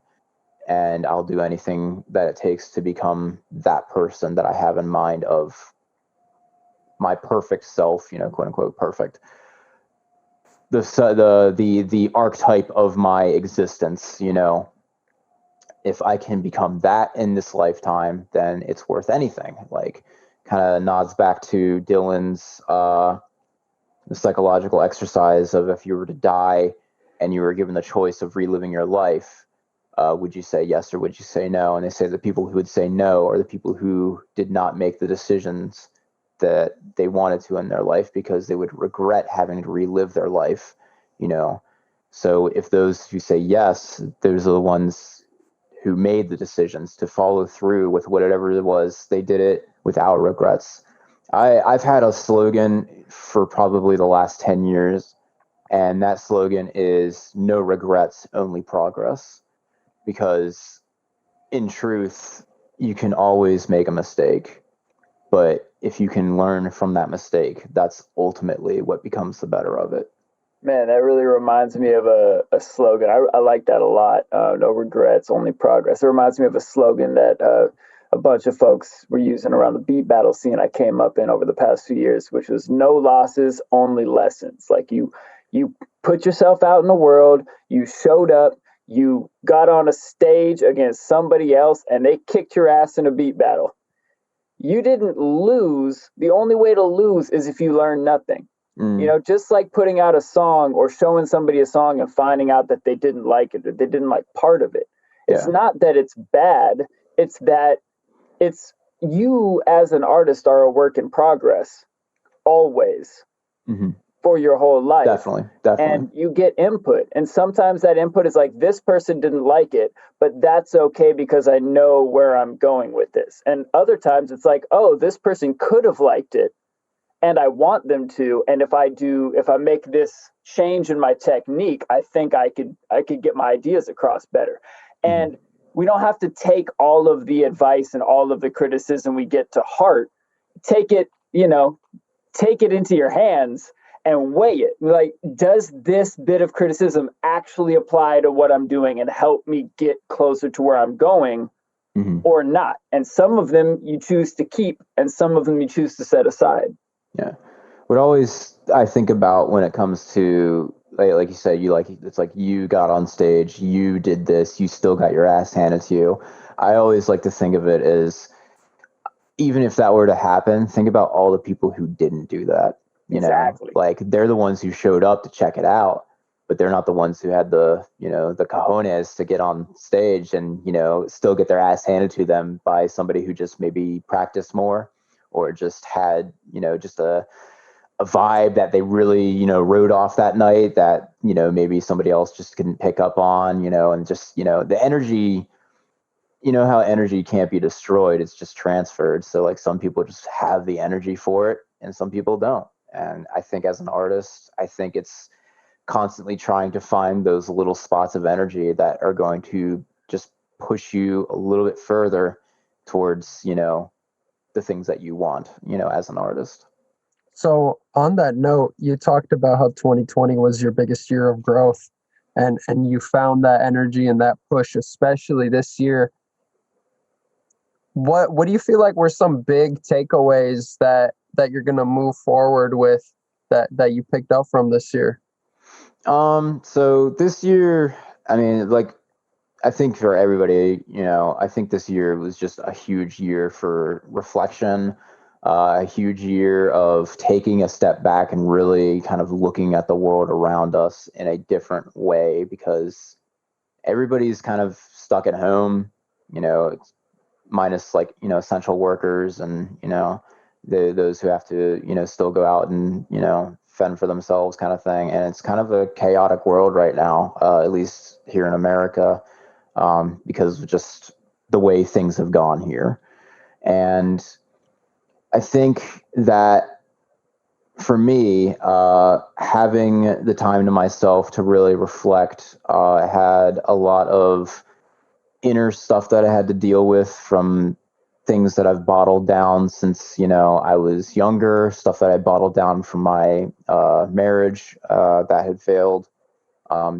and I'll do anything that it takes to become that person that I have in mind of my perfect self, you know, quote unquote perfect, the archetype of my existence, you know. If I can become that in this lifetime, then it's worth anything. Like, kind of nods back to Dylan's the psychological exercise of, if you were to die and you were given the choice of reliving your life, would you say yes or would you say no? And they say the people who would say no are the people who did not make the decisions that they wanted to in their life, because they would regret having to relive their life, you know. So if those who say yes, those are the ones who made the decisions to follow through with whatever it was. They did it without regrets. I've had a slogan for probably the last 10 years, and that slogan is no regrets, only progress. Because in truth, you can always make a mistake, but if you can learn from that mistake, that's ultimately what becomes the better of it. Man, that really reminds me of a slogan. I like that a lot. No regrets, only progress. It reminds me of a slogan that a bunch of folks were using around the beat battle scene I came up in over the past few years, which was no losses, only lessons. Like you put yourself out in the world, you showed up, you got on a stage against somebody else, and they kicked your ass in a beat battle. You didn't lose. The only way to lose is if you learn nothing. You know, just like putting out a song or showing somebody a song and finding out that they didn't like it or they didn't like part of it. It's not that it's bad. It's that it's you as an artist are a work in progress always for your whole life. Definitely. And you get input. And sometimes that input is like, this person didn't like it, but that's okay because I know where I'm going with this. And other times it's like, oh, this person could have liked it, and I want them to. And if I make this change in my technique, I think I could get my ideas across better. And we don't have to take all of the advice and all of the criticism we get to heart. Take it take it into your hands and weigh it. Like, does this bit of criticism actually apply to what I'm doing and help me get closer to where I'm going or not? And some of them you choose to keep and some of them you choose to set aside. Yeah. What always I think about when it comes to, like you said, it's like you got on stage, you did this, you still got your ass handed to you. I always like to think of it as, even if that were to happen, think about all the people who didn't do that. Exactly. Like, they're the ones who showed up to check it out, but they're not the ones who had the cojones to get on stage and, still get their ass handed to them by somebody who just maybe practiced more or just had, just a vibe that they really, rode off that night that, maybe somebody else just couldn't pick up on, and just, the energy, how energy can't be destroyed, it's just transferred. So like some people just have the energy for it and some people don't. And I think as an artist, I think it's constantly trying to find those little spots of energy that are going to just push you a little bit further towards, the things that you want, as an artist. So on that note, you talked about how 2020 was your biggest year of growth and you found that energy and that push, especially this year. What do you feel like were some big takeaways that you're going to move forward with that you picked up from this year? So this year, I mean, like, I think for everybody, I think this year was just a huge year for reflection, a huge year of taking a step back and really kind of looking at the world around us in a different way, because everybody's kind of stuck at home, it's minus like, essential workers and, those who have to, still go out and, fend for themselves kind of thing. And it's kind of a chaotic world right now, at least here in America, because of just the way things have gone here. And I think that for me, having the time to myself to really reflect, I had a lot of inner stuff that I had to deal with from things that I've bottled down since, I was younger, stuff that I bottled down from my marriage that had failed.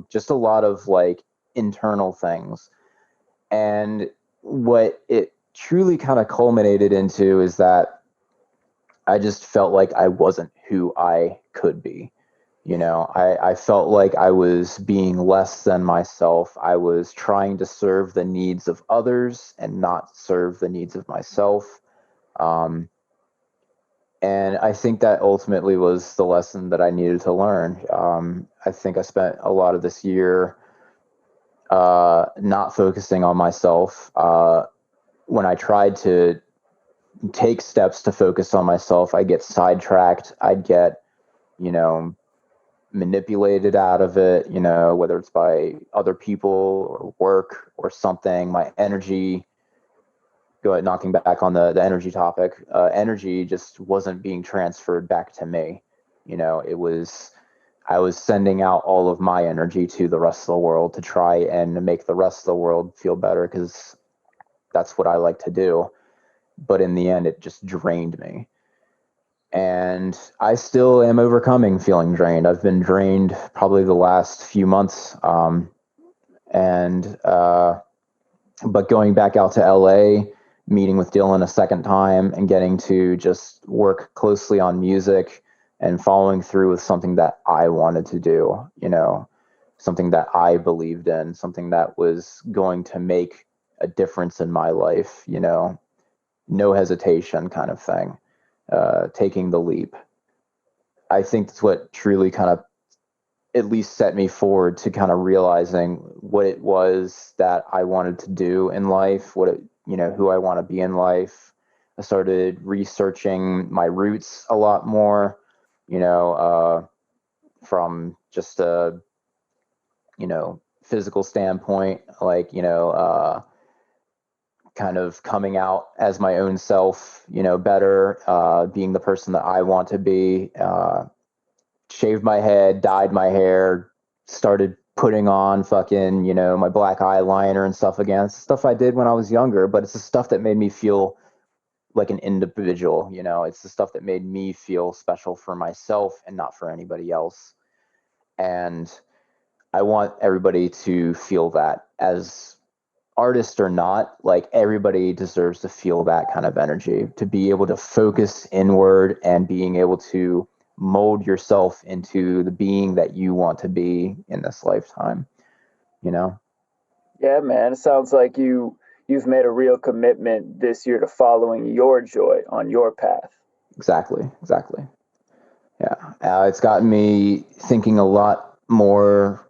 Just a lot of like internal things. And what it truly kind of culminated into is that I just felt like I wasn't who I could be. I felt like I was being less than myself. I was trying to serve the needs of others and not serve the needs of myself. And I think that ultimately was the lesson that I needed to learn. I think I spent a lot of this year not focusing on myself. When I tried to take steps to focus on myself, I get sidetracked. I'd get, manipulated out of it, whether it's by other people or work or something. My energy, knocking back on the energy topic, energy just wasn't being transferred back to me. I was sending out all of my energy to the rest of the world to try and make the rest of the world feel better, because that's what I like to do. But in the end, it just drained me. And I still am overcoming feeling drained. I've been drained probably the last few months. But going back out to LA, meeting with Dylan a second time and getting to just work closely on music and following through with something that I wanted to do, something that I believed in, something that was going to make a difference in my life, no hesitation kind of thing. Taking the leap. I think that's what truly kind of at least set me forward to kind of realizing what it was that I wanted to do in life, who I want to be in life. I started researching my roots a lot more, from just a, physical standpoint, like, kind of coming out as my own self, better, being the person that I want to be, shaved my head, dyed my hair, started putting on fucking, my black eyeliner and stuff again. It's stuff I did when I was younger, but it's the stuff that made me feel like an individual, you know. It's the stuff that made me feel special for myself and not for anybody else. And I want everybody to feel that, as artist or not, like everybody deserves to feel that kind of energy, to be able to focus inward and being able to mold yourself into the being that you want to be in this lifetime, you know? Yeah, man. It sounds like you've made a real commitment this year to following your joy on your path. Exactly. Yeah. It's gotten me thinking a lot more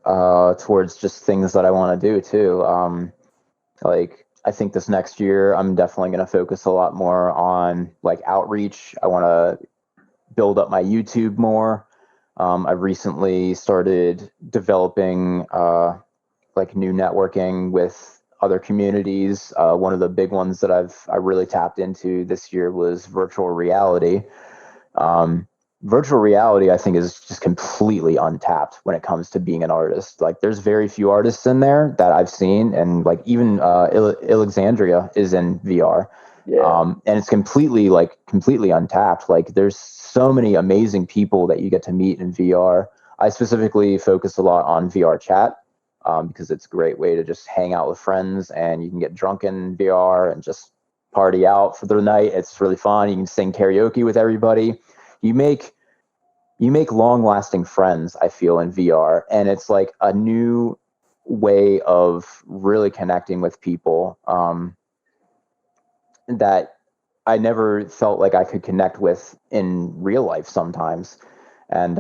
towards just things that I want to do too. Like, I think this next year, I'm definitely going to focus a lot more on like outreach. I want to build up my YouTube more. I've recently started developing like new networking with other communities. One of the big ones that I really tapped into this year was virtual reality. Virtual reality, I think, is just completely untapped when it comes to being an artist. Like, there's very few artists in there that I've seen, and like even Alexandria is in VR. Yeah. And it's completely untapped. Like, there's so many amazing people that you get to meet in VR. I specifically focus a lot on VR chat because it's a great way to just hang out with friends, and you can get drunk in VR and just party out for the night. It's really fun. You can sing karaoke with everybody. You make long lasting friends, I feel, in VR, and it's like a new way of really connecting with people that I never felt like I could connect with in real life sometimes. And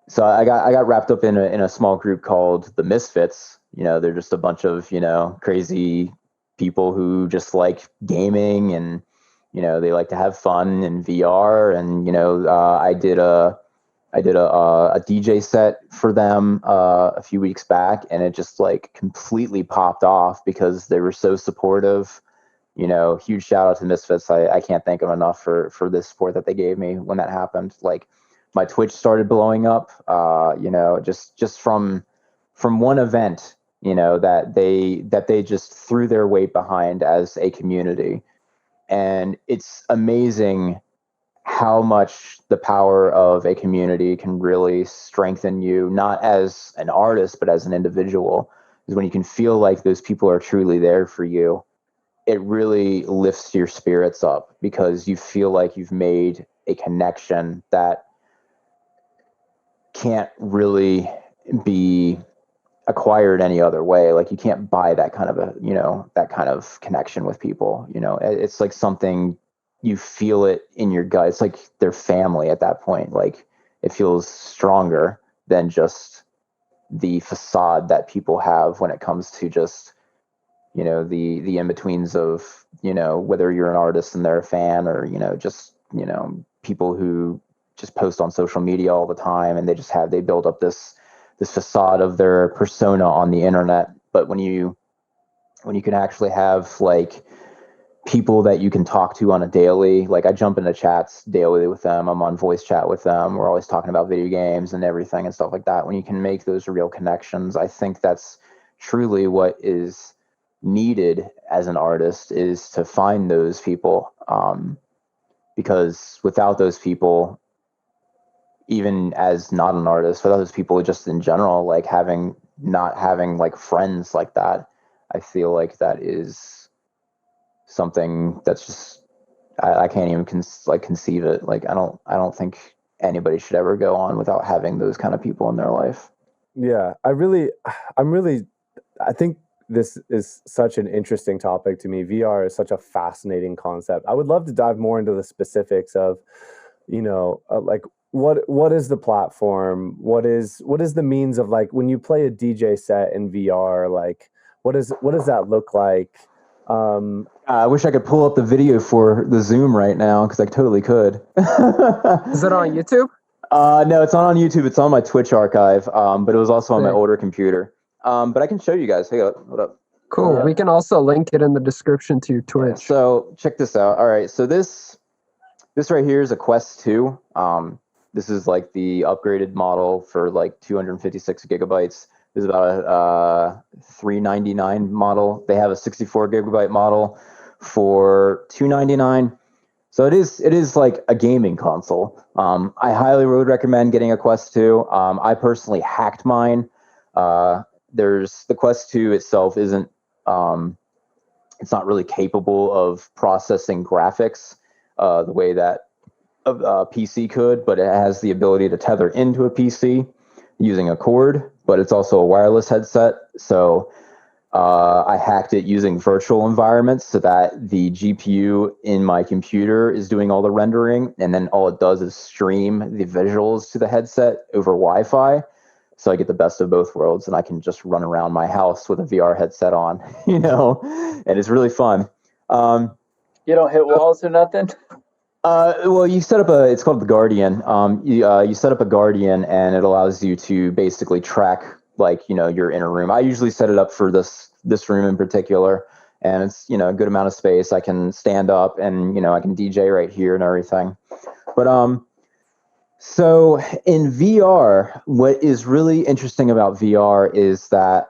so I got wrapped up in a small group called the Misfits. You know, they're just a bunch of, you know, crazy people who just like gaming, and you know, they like to have fun in VR. And you know, I did a DJ set for them a few weeks back, and it just like completely popped off because they were so supportive. You know, huge shout out to Misfits. I can't thank them enough for the support that they gave me when that happened. Like, my Twitch started blowing up, you know, just from one event, you know, that they just threw their weight behind as a community. And it's amazing how much the power of a community can really strengthen you, not as an artist, but as an individual. Is when you can feel like those people are truly there for you, it really lifts your spirits up, because you feel like you've made a connection that can't really be acquired any other way. Like, you can't buy that kind of that kind of connection with people. You know, it's like something, you feel it in your gut. It's like they're family at that point. Like, it feels stronger than just the facade that people have when it comes to just, you know, the in-betweens of, you know, whether you're an artist and they're a fan, or, you know, just, you know, people who just post on social media all the time, and they build up this facade of their persona on the internet. But when you can actually have like people that you can talk to on a daily, like I jump into chats daily with them, I'm on voice chat with them, we're always talking about video games and everything and stuff like that. When you can make those real connections, I think that's truly what is needed as an artist, is to find those people, because without those people, even as not an artist, without those people just in general, like not having like friends like that, I feel like that is something that's just, I can't even conceive it. Like, I don't think anybody should ever go on without having those kind of people in their life. Yeah, I think this is such an interesting topic to me. VR is such a fascinating concept. I would love to dive more into the specifics of, you know, like what is the platform? What is the means of, like, when you play a DJ set in VR, like what does that look like? I wish I could pull up the video for the Zoom right now, because I totally could. Is it on YouTube? No, it's not on YouTube. It's on my Twitch archive, but it was also on my Sick. older computer. But I can show you guys. Hey, hold up. Cool. We can also link it in the description to your Twitch. Yeah, so check this out. All right, so this right here is a Quest 2. This is like the upgraded model for like 256 gigabytes. This is about a $399 model. They have a 64 gigabyte model for $299. So it is like a gaming console. I highly would recommend getting a Quest 2. I personally hacked mine. There's the Quest 2 itself isn't it's not really capable of processing graphics the way that a PC could, but it has the ability to tether into a PC using a cord, but it's also a wireless headset. So I hacked it using virtual environments so that the GPU in my computer is doing all the rendering, and then all it does is stream the visuals to the headset over Wi-Fi. So I get the best of both worlds, and I can just run around my house with a VR headset on, and it's really fun. You don't hit walls or nothing? Well, you set up it's called the Guardian. You set up a Guardian, and it allows you to basically track, like, your inner room. I usually set it up for this room in particular, and it's, a good amount of space. I can stand up, and, I can DJ right here and everything. But, so in VR, what is really interesting about VR is that,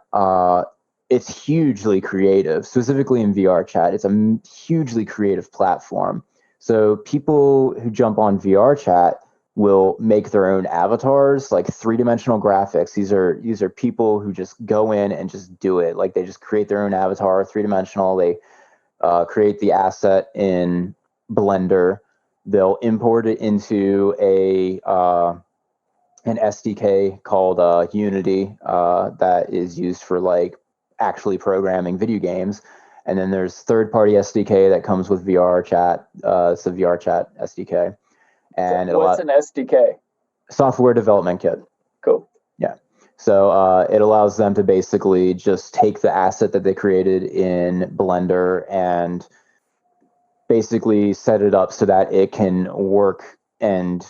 it's hugely creative. Specifically in VR chat, it's a hugely creative platform. So people who jump on VR chat will make their own avatars, like three-dimensional graphics. These are people who just go in and just do it. Like, they just create their own avatar, three-dimensional. They create the asset in Blender. They'll import it into an SDK called Unity that is used for, like, actually programming video games. And then there's third-party SDK that comes with VR chat. It's a VR chat SDK. And what's an SDK? Software development kit. Cool. Yeah. So it allows them to basically just take the asset that they created in Blender and basically set it up so that it can work and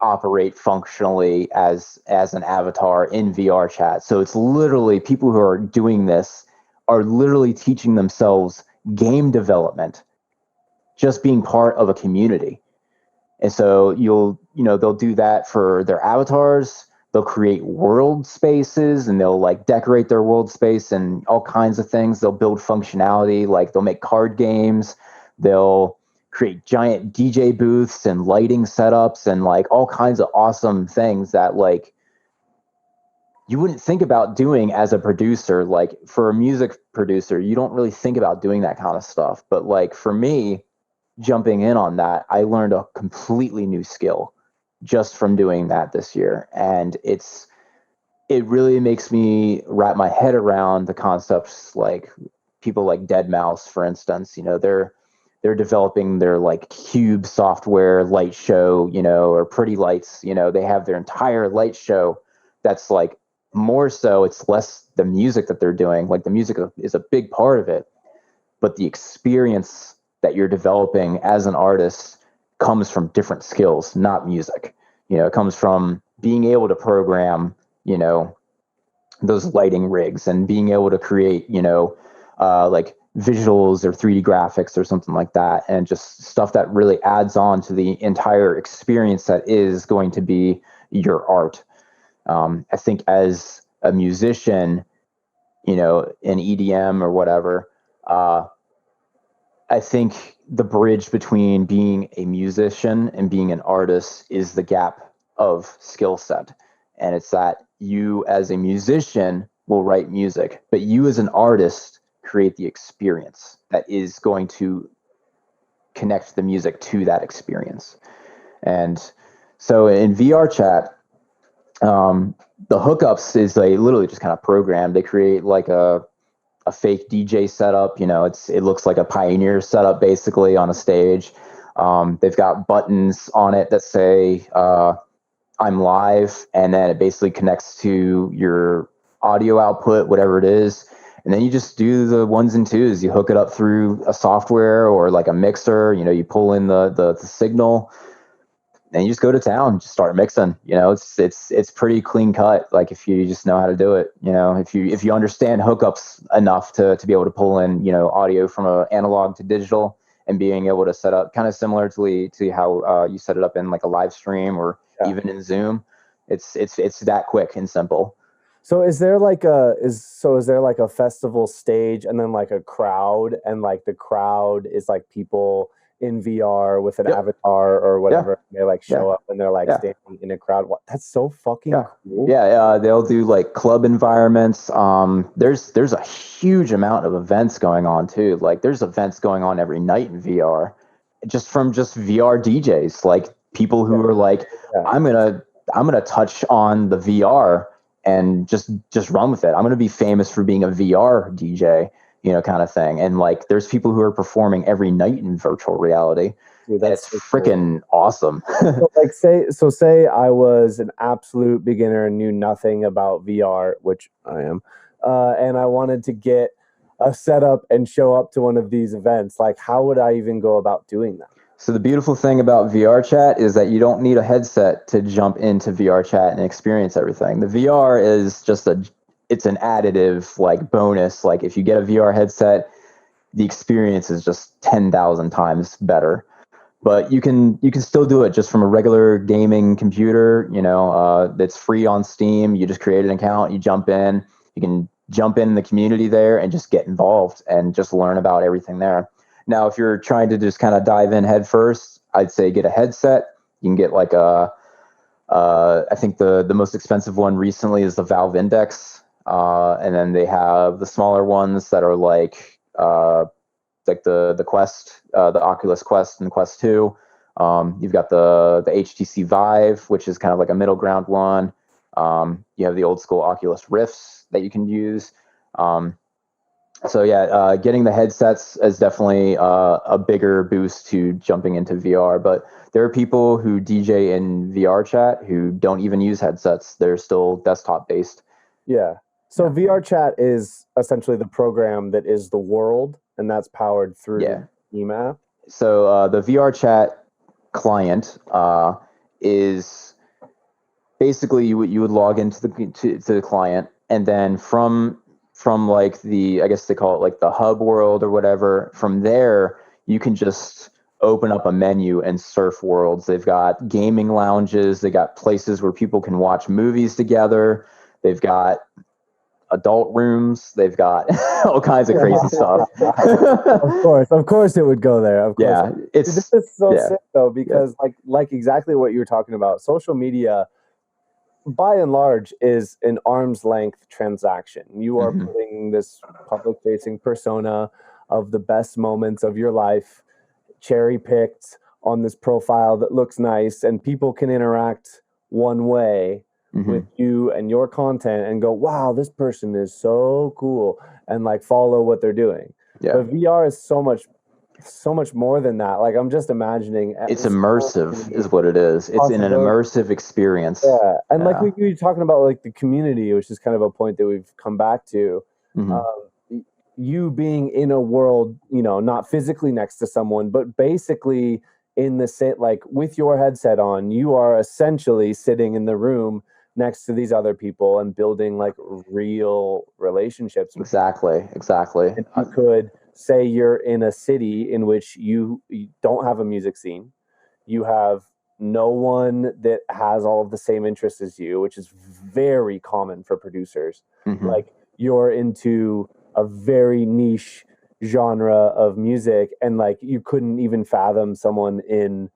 operate functionally as an avatar in VR chat. So it's literally, people who are doing this are literally teaching themselves game development, just being part of a community. And so they'll do that for their avatars. They'll create world spaces, and they'll, like, decorate their world space and all kinds of things. They'll build functionality, like they'll make card games. They'll create giant DJ booths and lighting setups and, like, all kinds of awesome things that, like, you wouldn't think about doing as a producer. Like, for a music producer, you don't really think about doing that kind of stuff. But, like, for me, jumping in on that, I learned a completely new skill just from doing that this year. And it really makes me wrap my head around the concepts, like people like Deadmau5, for instance. They're developing their, like, cube software light show, or Pretty Lights. They have their entire light show that's, like, more so, it's less the music that they're doing. Like, the music is a big part of it, but the experience that you're developing as an artist comes from different skills, not music. It comes from being able to program, those lighting rigs, and being able to create, like visuals or 3D graphics or something like that, and just stuff that really adds on to the entire experience that is going to be your art. I think as a musician, in EDM or whatever, I think the bridge between being a musician and being an artist is the gap of skill set. And it's that you as a musician will write music, but you as an artist create the experience that is going to connect the music to that experience. And so in VR chat, the hookups is literally just kind of programmed. They create, like, a fake DJ setup. It looks like a Pioneer setup basically on a stage. They've got buttons on it that say I'm live, and then it basically connects to your audio output, whatever it is. And then you just do the ones and twos. You hook it up through a software or, like, a mixer. You pull in the signal, and you just go to town, just start mixing. It's pretty clean cut. Like, if you just know how to do it, if you understand hookups enough to be able to pull in, audio from a analog to digital, and being able to set up kind of similar to how you set it up in, like, a live stream or even in Zoom. It's that quick and simple. So is there like a festival stage and then like a crowd, and like the crowd is like people in VR with an Yep. avatar or whatever. Yeah. They like show Yeah. up and they're like Yeah. standing in a crowd. What? That's so fucking Yeah. cool. Yeah, they'll do like club environments. There's a huge amount of events going on too. Like there's events going on every night in VR, just VR DJs, like people who are like, Yeah. I'm gonna touch on the VR and just run with it. I'm gonna be famous for being a VR DJ, kind of thing. And like there's people who are performing every night in virtual reality. Dude, And it's freaking awesome. So like say I was an absolute beginner and knew nothing about VR, which I am, and I wanted to get a setup and show up to one of these events. Like, how would I even go about doing that? So the beautiful thing about VR chat is that you don't need a headset to jump into VR chat and experience everything. The VR is just it's an additive like bonus. Like if you get a VR headset, the experience is just 10,000 times better. But you can still do it just from a regular gaming computer, that's free on Steam. You just create an account, you jump in, you can jump in the community there and just get involved and just learn about everything there. Now, if you're trying to just kind of dive in head first, I'd say get a headset. You can get like I think the most expensive one recently is the Valve Index. And then they have the smaller ones that are like the Quest, the Oculus Quest and Quest 2. You've got the HTC Vive, which is kind of like a middle ground one. You have the old school Oculus Rifts that you can use. Getting the headsets is definitely a bigger boost to jumping into VR. But there are people who DJ in VR chat who don't even use headsets. They're still desktop based. Yeah. So VR chat is essentially the program that is the world, and that's powered through EMAP. So the VR chat client is basically you would log into the client, and then from like I guess they call it like the hub world or whatever. From there, you can just open up a menu and surf worlds. They've got gaming lounges. They got places where people can watch movies together. They've got adult rooms. They've got all kinds of crazy stuff. Of course it would go there. Of course. Yeah, this is so sick though, because like exactly what you were talking about. Social media, by and large, is an arm's length transaction. You are putting this public facing persona of the best moments of your life, cherry picked on this profile that looks nice, and people can interact one way with you and your content and go, wow, this person is so cool, and like follow what they're doing. But VR is so much more than that. Like I'm just imagining it's immersive is what it is. It's in an immersive experience. Yeah. And like we were talking about like the community, which is kind of a point that we've come back to. You being in a world, not physically next to someone, but basically in the same, like with your headset on, you are essentially sitting in the room next to these other people and building like real relationships. Exactly. And you could say you're in a city in which you don't have a music scene. You have no one that has all of the same interests as you, which is very common for producers. Like you're into a very niche genre of music, and like you couldn't even fathom someone in,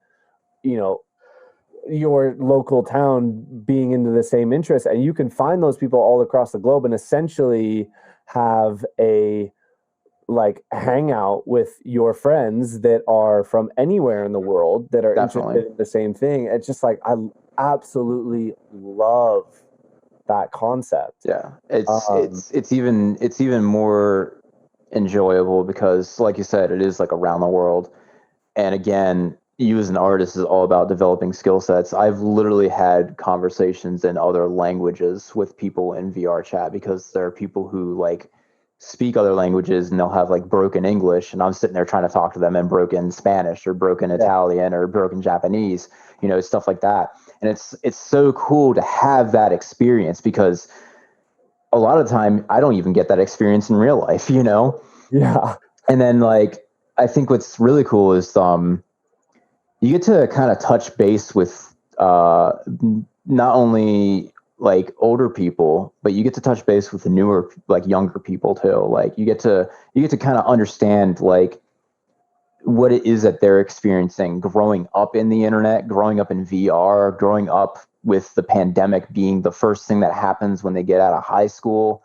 your local town being into the same interest, and you can find those people all across the globe and essentially have a like hangout with your friends that are from anywhere in the world that are interested in the same thing. It's just like I absolutely love that concept. Yeah, it's even more enjoyable because, like you said, it is like around the world. And again, you as an artist is all about developing skill sets. I've literally had conversations in other languages with people in VR chat because there are people who like speak other languages and they'll have like broken English, and I'm sitting there trying to talk to them in broken Spanish or broken Italian or broken Japanese, stuff like that. And it's so cool to have that experience because a lot of the time I don't even get that experience in real life, Yeah. And then like I think what's really cool is you get to kind of touch base with not only like older people, but you get to touch base with the newer, like younger people too. Like you get to kind of understand like what it is that they're experiencing growing up in the internet, growing up in VR, growing up with the pandemic being the first thing that happens when they get out of high school,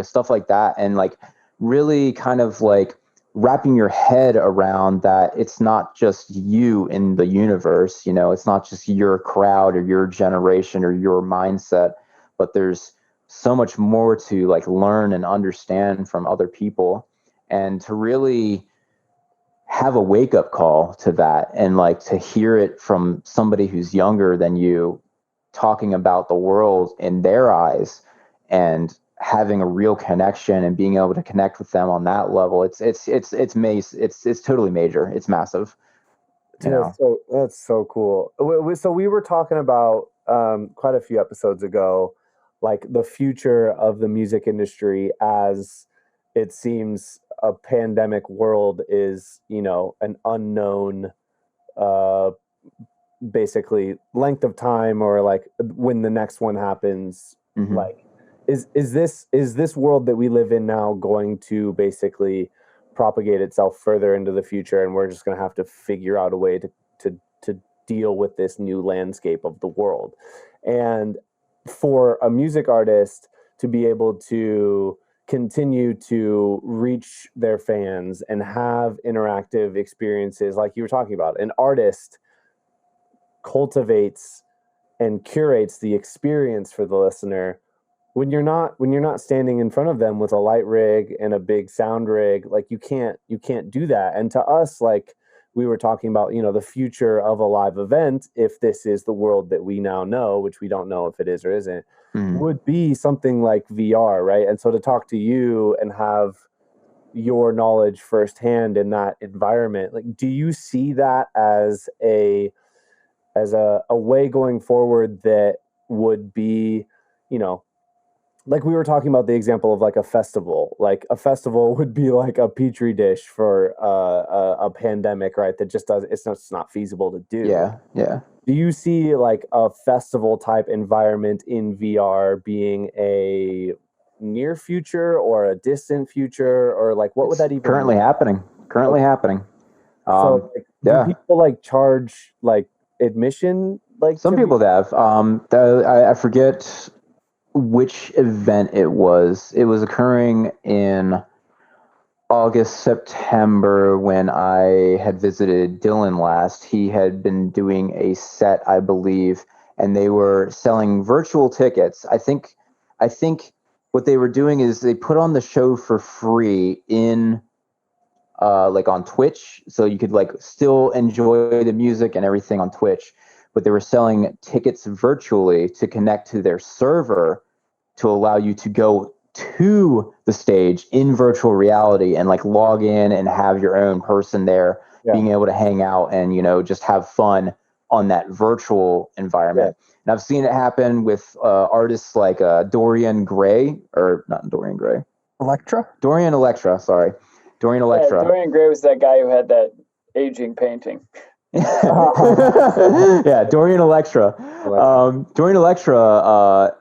stuff like that. And like really kind of like wrapping your head around that it's not just you in the universe, it's not just your crowd or your generation or your mindset, but there's so much more to like learn and understand from other people, and to really have a wake up call to that, and like to hear it from somebody who's younger than you talking about the world in their eyes and having a real connection and being able to connect with them on that level. It's totally major. It's massive. So that's so cool. So we were talking about quite a few episodes ago, like the future of the music industry, as it seems a pandemic world is, an unknown, basically length of time, or like when the next one happens. Mm-hmm. Like, is this world that we live in now going to basically propagate itself further into the future, and we're just going to have to figure out a way to deal with this new landscape of the world? And for a music artist to be able to continue to reach their fans and have interactive experiences like you were talking about, an artist cultivates and curates the experience for the listener. When you're not standing in front of them with a light rig and a big sound rig, like you can't do that. And to us, like we were talking about, the future of a live event, if this is the world that we now know, which we don't know if it is or isn't, would be something like VR, right? And so to talk to you and have your knowledge firsthand in that environment, like, do you see that as a way going forward that would be, like we were talking about the example of like a festival. Like a festival would be like a petri dish for a pandemic, right? That just it's not feasible to do. Yeah. Do you see like a festival type environment in VR being a near future or a distant future, or like what would that even currently mean? happening? So like, do people like charge like admission? Like some people have. I forget which event it was. It was occurring in August, September, when I had visited Dylan last. He had been doing a set, I believe, and they were selling virtual tickets. I think what they were doing is they put on the show for free in like on Twitch, so you could like still enjoy the music and everything on Twitch, but they were selling tickets virtually to connect to their server to allow you to go to the stage in virtual reality and like log in and have your own person there, being able to hang out and, just have fun on that virtual environment. Yeah. And I've seen it happen with artists like Dorian Gray. Dorian Electra. Dorian Electra. Dorian Gray was that guy who had that aging painting. Yeah, Dorian Electra. Dorian Electra,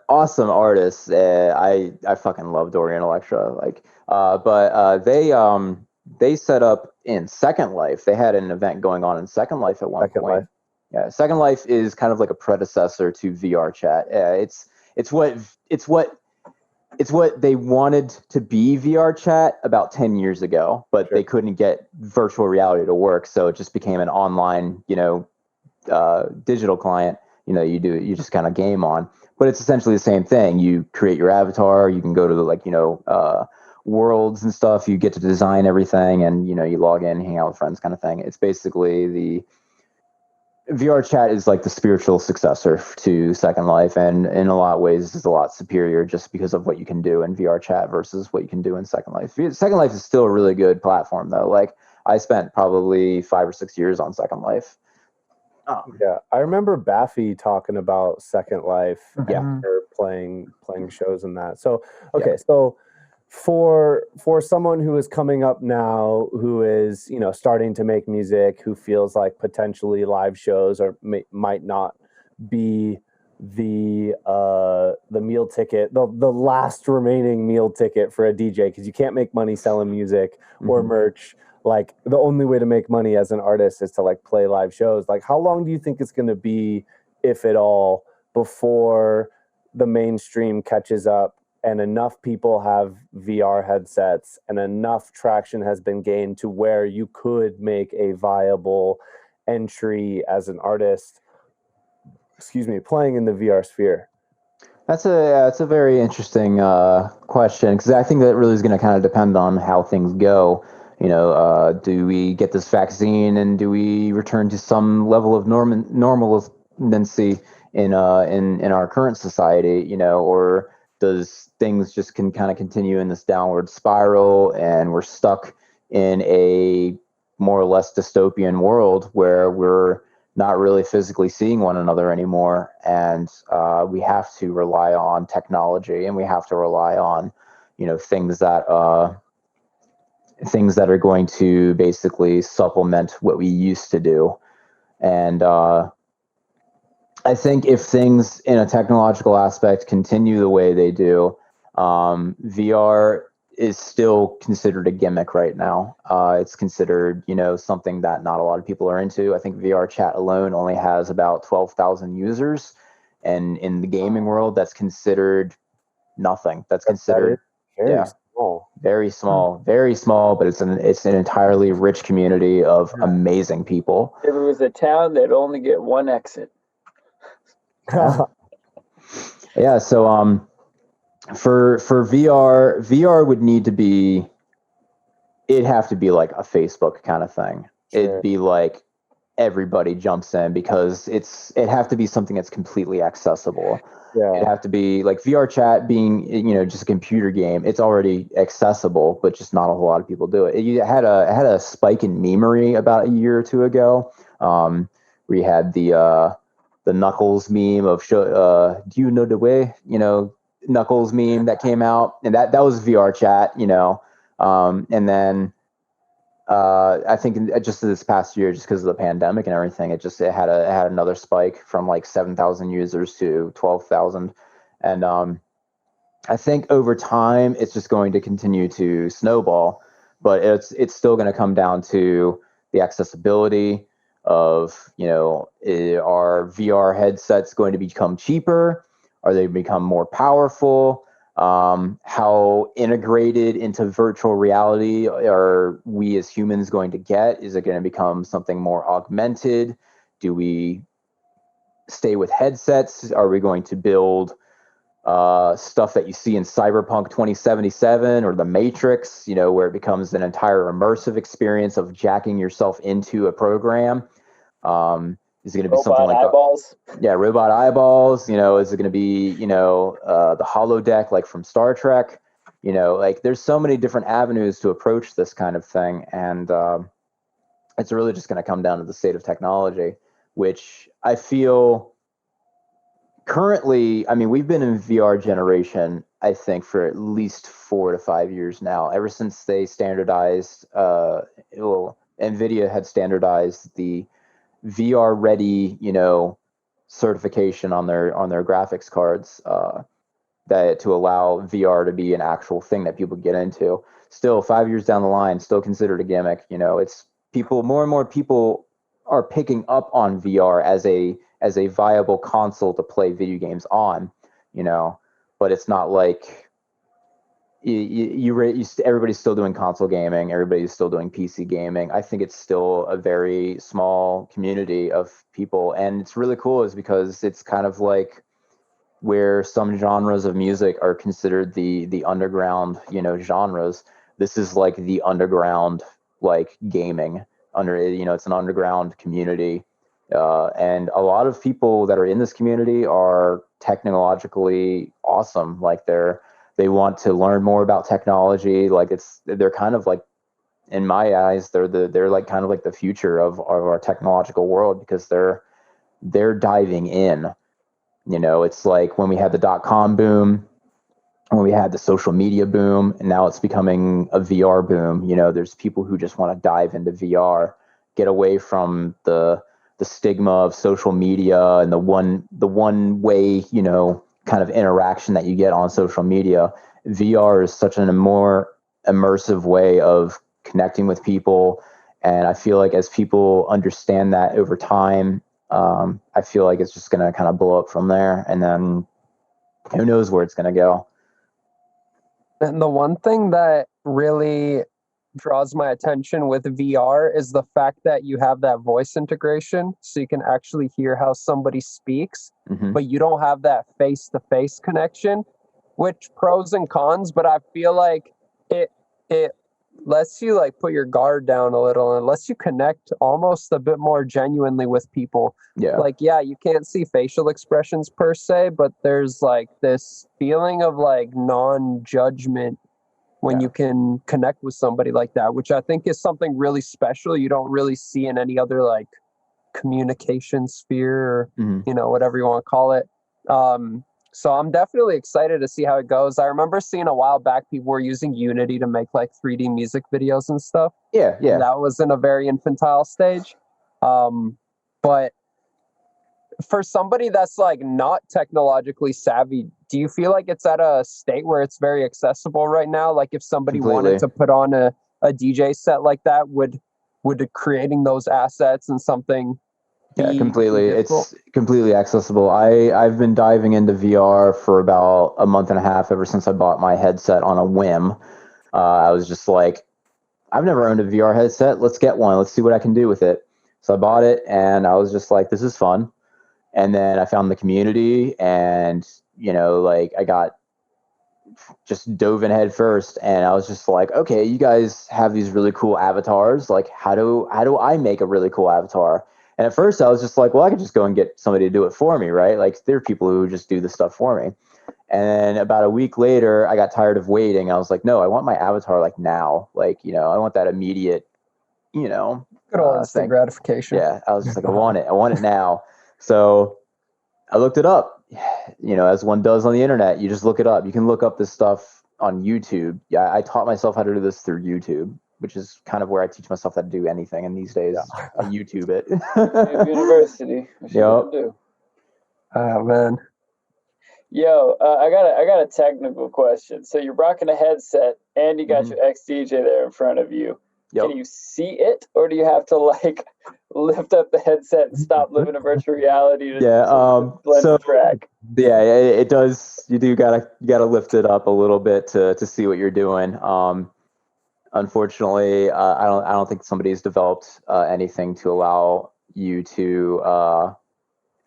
awesome artist. I fucking love Dorian Electra. Like, but they set up in Second Life. They had an event going on in Second Life at one point. Yeah, Second Life is kind of like a predecessor to VR chat. It's what they wanted to be VR chat about 10 years ago, but they couldn't get virtual reality to work. So it just became an online, digital client, you just kind of game on, but it's essentially the same thing. You create your avatar, you can go to the worlds and stuff. You get to design everything and, you log in, hang out with friends kind of thing. It's basically the VR chat is like the spiritual successor to Second Life, and in a lot of ways is a lot superior just because of what you can do in VR chat versus what you can do in Second Life. Second Life is still a really good platform though. Like I spent probably 5 or 6 years on Second Life. Yeah, I remember Baffy talking about Second Life after playing shows and that. So so for someone who is coming up now, who is starting to make music, who feels like potentially live shows or might not be the meal ticket, the last remaining meal ticket for a DJ, because you can't make money selling music or merch. Like the only way to make money as an artist is to like play live shows. Like how long do you think it's going to be, if at all, before the mainstream catches up and enough people have VR headsets and enough traction has been gained to where you could make a viable entry as an artist, playing in the VR sphere? That's a very interesting question, because I think that really is going to kind of depend on how things go. Do we get this vaccine and do we return to some level of normalcy in our current society? Or does things just can kind of continue in this downward spiral and we're stuck in a more or less dystopian world where we're not really physically seeing one another anymore, and we have to rely on technology, and we have to rely on, things that are going to basically supplement what we used to do. And I think if things in a technological aspect continue the way they do, VR is still considered a gimmick right now. It's considered, something that not a lot of people are into. I think VR chat alone only has about 12,000 users, and in the gaming world, that's considered nothing. That's considered very small, very small. But it's an entirely rich community of amazing people. If it was a town, they'd only get one exit. Yeah. So for VR would need to be, it'd have to be like a Facebook kind of thing. Sure. It'd be like everybody jumps in, because it'd have to be something that's completely accessible. Yeah. It'd have to be like VR chat being, just a computer game. It's already accessible, but just not a whole lot of people do it. It had a spike in memery about a year or two ago. We had the Knuckles meme of do you know the way, Knuckles meme that came out, and that was VR chat, and then I think just this past year, just because of the pandemic and everything, it had another spike from like 7,000 users to 12,000, and I think over time it's just going to continue to snowball, but it's still going to come down to the accessibility of, are VR headsets going to become cheaper? Are they become more powerful? How integrated into virtual reality are we as humans going to get? Is it going to become something more augmented? Do we stay with headsets? Are we going to build stuff that you see in Cyberpunk 2077 or The Matrix, where it becomes an entire immersive experience of jacking yourself into a program? Is it going to be something like eyeballs? Robot eyeballs. Is it going to be, the holodeck like from Star Trek? Like there's so many different avenues to approach this kind of thing, and it's really just going to come down to the state of technology, which I feel currently. I mean, we've been in VR generation, I think, for at least 4 to 5 years now. Ever since they standardized, NVIDIA had standardized the VR ready, certification on their graphics cards, that to allow VR to be an actual thing that people get into. Still, 5 years down the line, still considered a gimmick. It's more and more people are picking up on VR as a viable console to play video games on, but it's not like everybody's still doing console gaming. Everybody's still doing PC gaming. I think it's still a very small community of people, and it's really cool is because it's kind of like where some genres of music are considered the underground, genres. This is like the underground, like gaming it's an underground community. And a lot of people that are in this community are technologically awesome. Like they want to learn more about technology. Like they're kind of like, in my eyes, they're like kind of like the future of our technological world, because they're diving in. It's like when we had the .com boom, when we had the social media boom, and now it's becoming a VR boom. There's people who just want to dive into VR, get away from the the stigma of social media and the one way, you know, kind of interaction that you get on social media. VR is such a more immersive way of connecting with people. And I feel like as people understand that over time, I feel like it's just going to kind of blow up from there. And then who knows where it's going to go. And the one thing that really draws my attention with VR is the fact that you have that voice integration, so you can actually hear how somebody speaks, but you don't have that face-to-face connection, which pros and cons, but I feel like it lets you like put your guard down a little and lets you connect almost a bit more genuinely with people. Yeah. Like, yeah, you can't see facial expressions per se, but there's like this feeling of like non-judgment when you can connect with somebody like that, which I think is something really special. You don't really see in any other like communication sphere or, you know, whatever you want to call it. So I'm definitely excited to see how it goes. I remember seeing a while back people were using Unity to make like 3D music videos and stuff. Yeah. And that was in a very infantile stage. But for somebody that's like not technologically savvy, do you feel like it's at a state where it's very accessible right now? Like if somebody wanted to put on a DJ set like that, would creating those assets and something completely. It's completely accessible. I've been diving into VR for about a month and a half ever since I bought my headset on a whim. I was just like, I've never owned a VR headset. Let's get one. Let's see what I can do with it. So I bought it and I was just like, this is fun. And then I found the community and, you know, like I got just dove in head first and I was just like, okay, you guys have these really cool avatars. Like, how do I make a really cool avatar? And at first I was just like, well, I could just go and get somebody to do it for me, right? Like there are people who just do this stuff for me. And then about a week later, I got tired of waiting. I was like, no, I want my avatar like now. Like, you know, I want that immediate, you know. Good old instant gratification. Yeah, I was just like, I want it now. So I looked it up, you know, as one does on the internet. You just look it up. You can look up this stuff on YouTube. Yeah, I taught myself how to do this through YouTube, which is kind of where I teach myself how to do anything. And these days, I YouTube it. University. Yep. Do. Oh man. Yo, I got a technical question. So you're rocking a headset and you got your XDJ there in front of you. Yep. Can you see it, or do you have to like lift up the headset and stop living in virtual reality to blend the track? Yeah, it does. You gotta lift it up a little bit to see what you're doing. Unfortunately, I don't think somebody's developed anything to allow you to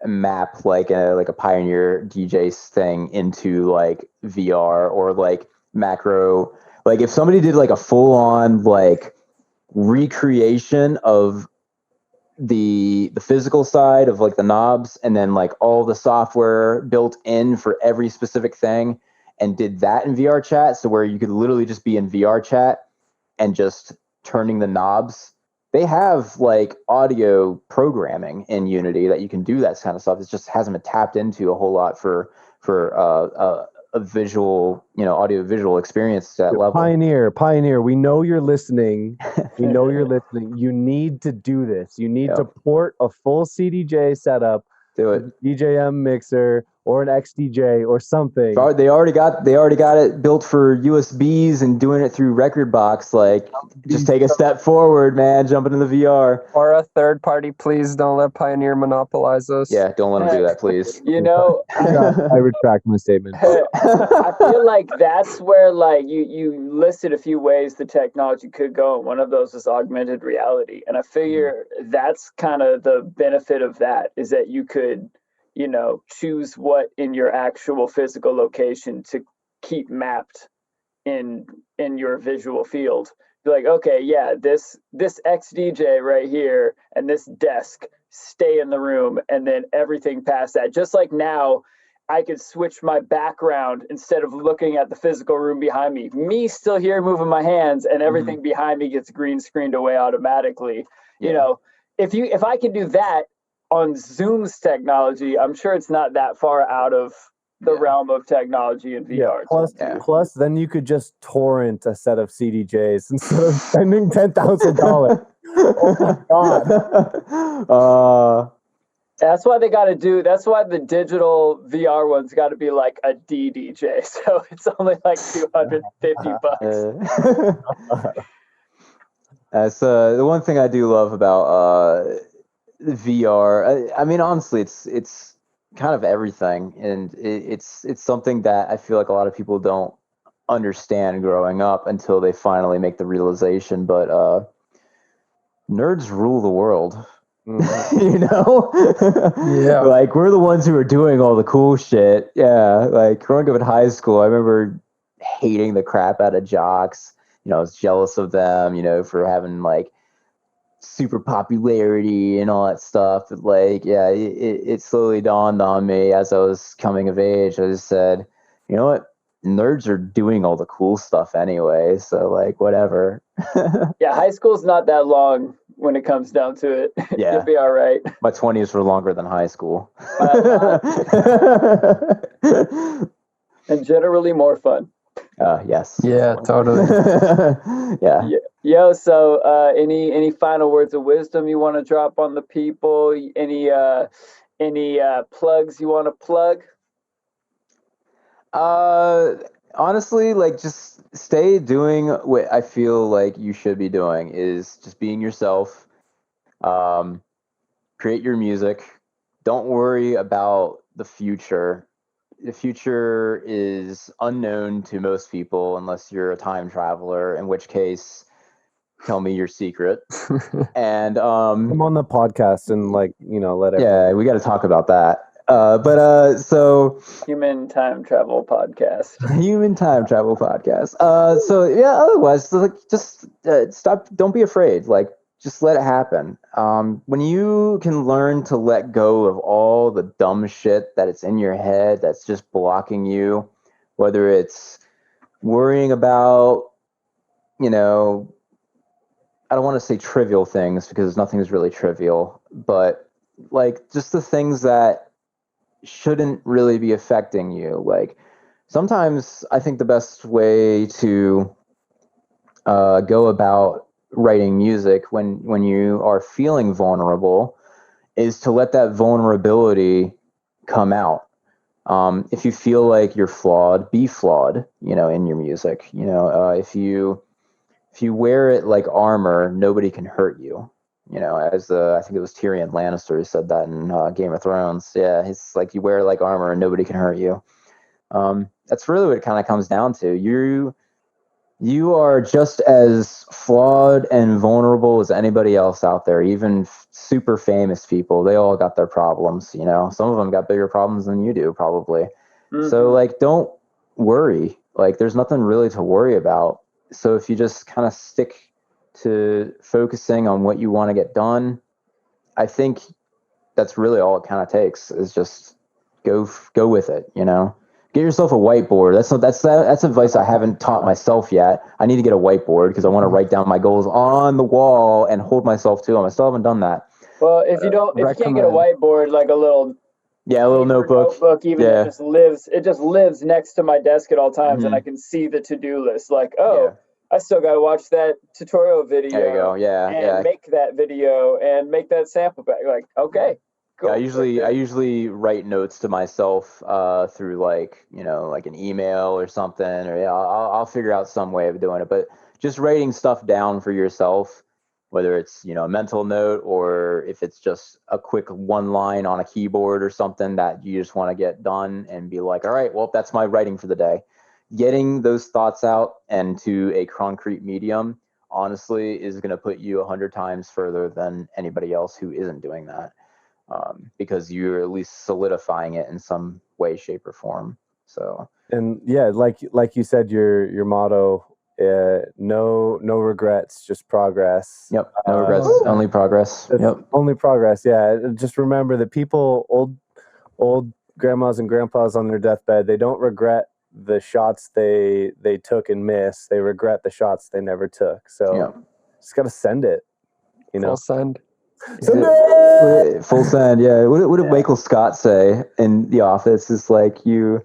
map like a Pioneer DJ thing into like VR or like macro. Like if somebody did like a full on like recreation of the physical side of like the knobs and then like all the software built in for every specific thing and did that in VR chat, so where you could literally just be in VR chat and just turning the knobs. They have like audio programming in Unity that you can do that kind of stuff. It just hasn't been tapped into a whole lot for a visual, you know, audio visual experience to that level. Pioneer, we know you're listening. You need to do this. You need to port a full CDJ setup, do it, DJM mixer or an XDJ or something. They already got it built for USBs and doing it through Rekordbox. Like, just take a step forward, man. Jump into the VR. Or a third party. Please don't let Pioneer monopolize us. Yeah, don't let them do that, please. You know, I retract my statement. I feel like that's where like you listed a few ways the technology could go, and one of those is augmented reality. And I figure that's kind of the benefit of that, is that you could, you know, choose what in your actual physical location to keep mapped in your visual field. Be like, okay, yeah, this XDJ right here and this desk stay in the room, and then everything past that. Just like now, I could switch my background instead of looking at the physical room behind me. Me still here moving my hands, and everything behind me gets green screened away automatically. Yeah. You know, if I can do that on Zoom's technology, I'm sure it's not that far out of the realm of technology in VR. Plus, then you could just torrent a set of CDJs instead of spending $10,000. Oh my god. That's why that's why the digital VR one's got to be like a DJ. So it's only like $250. That's the one thing I do love about VR. I mean, honestly, it's kind of everything, and it's something that I feel like a lot of people don't understand growing up until they finally make the realization. But nerds rule the world. You know? Yeah. Like, we're the ones who are doing all the cool shit. Yeah, like growing up in high school, I remember hating the crap out of jocks. You know, I was jealous of them, you know, for having like super popularity and all that stuff. But like, yeah, it slowly dawned on me as I was coming of age. I just said, you know what? Nerds are doing all the cool stuff anyway, so like whatever. Yeah, high school's not that long when it comes down to it. Yeah. You'll be all right. My 20s were longer than high school. And generally more fun. Yes. Yeah, totally. Yeah. Yo, so any final words of wisdom you want to drop on the people? Any plugs you want to plug? Honestly, like, just stay doing what I feel like you should be doing, is just being yourself. Create your music. Don't worry about the future. The future is unknown to most people unless you're a time traveler, in which case, tell me your secret. And I'm on the podcast and like, you know, let everyone. yeah, we got to talk about that. So Human time travel podcast. human time travel podcast. So yeah, otherwise, like, just stop. Don't be afraid. Like, just let it happen. When you can learn to let go of all the dumb shit that it's in your head that's just blocking you, whether it's worrying about, you know, I don't want to say trivial things because nothing is really trivial, but like just the things that shouldn't really be affecting you. Like, sometimes I think the best way to go about writing music when you are feeling vulnerable is to let that vulnerability come out. If you feel like you're flawed, be flawed, you know, in your music. You know, if you wear it like armor, nobody can hurt you. You know, as I think it was Tyrion Lannister who said that in Game of Thrones. Yeah, it's like you wear it like armor and nobody can hurt you. That's really what it kind of comes down to. You are just as flawed and vulnerable as anybody else out there. Even super famous people, they all got their problems. You know, some of them got bigger problems than you do, probably. Mm-hmm. So like, don't worry. Like, there's nothing really to worry about. So if you just kind of stick to focusing on what you want to get done, I think that's really all it kind of takes, is just go with it. You know, get yourself a whiteboard. That's advice I haven't taught myself yet. I need to get a whiteboard because I want to write down my goals on the wall and hold myself to them. I still haven't done that. Well, if you can't get a whiteboard, like a little notebook, even it just lives next to my desk at all times, mm-hmm. and I can see the to-do list. Like, I still got to watch that tutorial video. There you go. Yeah. Make that video and make that sample back. Like, okay. Cool. Yeah, I usually write notes to myself through, like, you know, like an email or something, or I'll figure out some way of doing it. But just writing stuff down for yourself, whether it's, you know, a mental note or if it's just a quick one line on a keyboard or something that you just want to get done and be like, all right, well, that's my writing for the day. Getting those thoughts out and to a concrete medium, honestly, is going to put you 100 times further than anybody else who isn't doing that, because you're at least solidifying it in some way, shape, or form. So, and yeah, like you said, your motto, no regrets, just progress. Yep, no regrets, only progress. Yep, only progress. Yeah, just remember that people, old grandmas and grandpas on their deathbed, they don't regret the shots they took and missed. They regret the shots they never took. So just gotta send it, you know. Full send. Full send. Yeah. What did Michael Scott say in The Office? Is like, you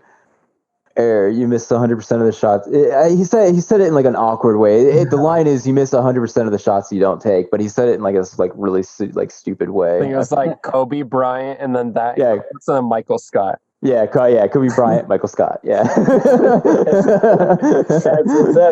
Error, you missed 100% of the shots. He said it in like an awkward way. The line is you miss 100% of the shots you don't take, but he said it in like this like really like stupid way. I think it was like Kobe Bryant, and then that. Yeah. It's Michael Scott. Yeah, Kobe Bryant, Michael Scott. Yeah.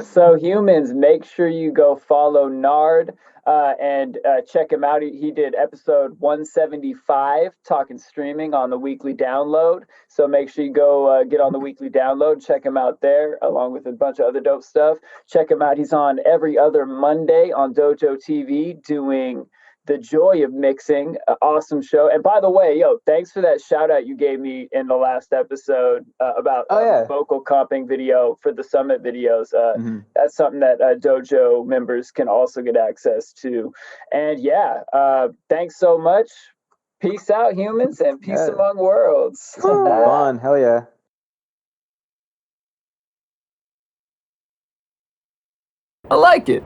So humans, make sure you go follow Nard and check him out. He did episode 175, talking streaming on the weekly download. So make sure you go get on the weekly download, check him out there, along with a bunch of other dope stuff. Check him out. He's on every other Monday on Dojo TV doing The Joy of Mixing, an awesome show. And by the way, thanks for that shout out you gave me in the last episode about vocal comping video for the summit videos. That's something that Dojo members can also get access to. And thanks so much. Peace out, humans, and peace among worlds. Fun, hell yeah. I like it.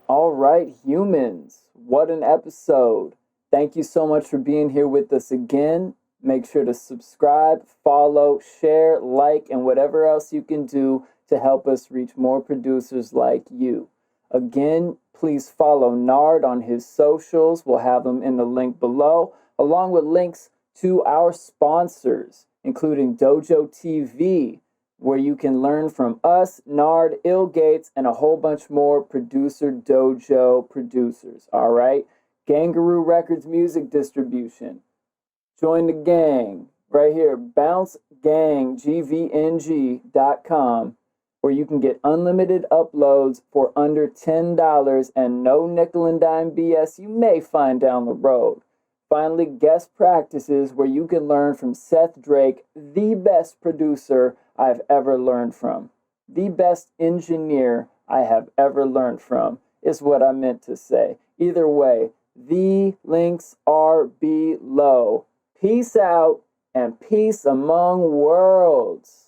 All right, humans, what an episode. Thank you so much for being here with us again. Make sure to subscribe, follow, share, like, and whatever else you can do to help us reach more producers like you. Again, please follow Nard on his socials. We'll have them in the link below, along with links to our sponsors, including Dojo TV, where you can learn from us, Nard, ill.Gates, and a whole bunch more producer dojo producers. All right? Gvngaroo Records music distribution. Join the gang right here, bouncegang.gvng.com, where you can get unlimited uploads for under $10 and no nickel and dime BS you may find down the road. Finally, guest practices, where you can learn from Seth Drake, the best producer I've ever learned from. The best engineer I have ever learned from is what I meant to say. Either way, the links are below. Peace out and peace among worlds.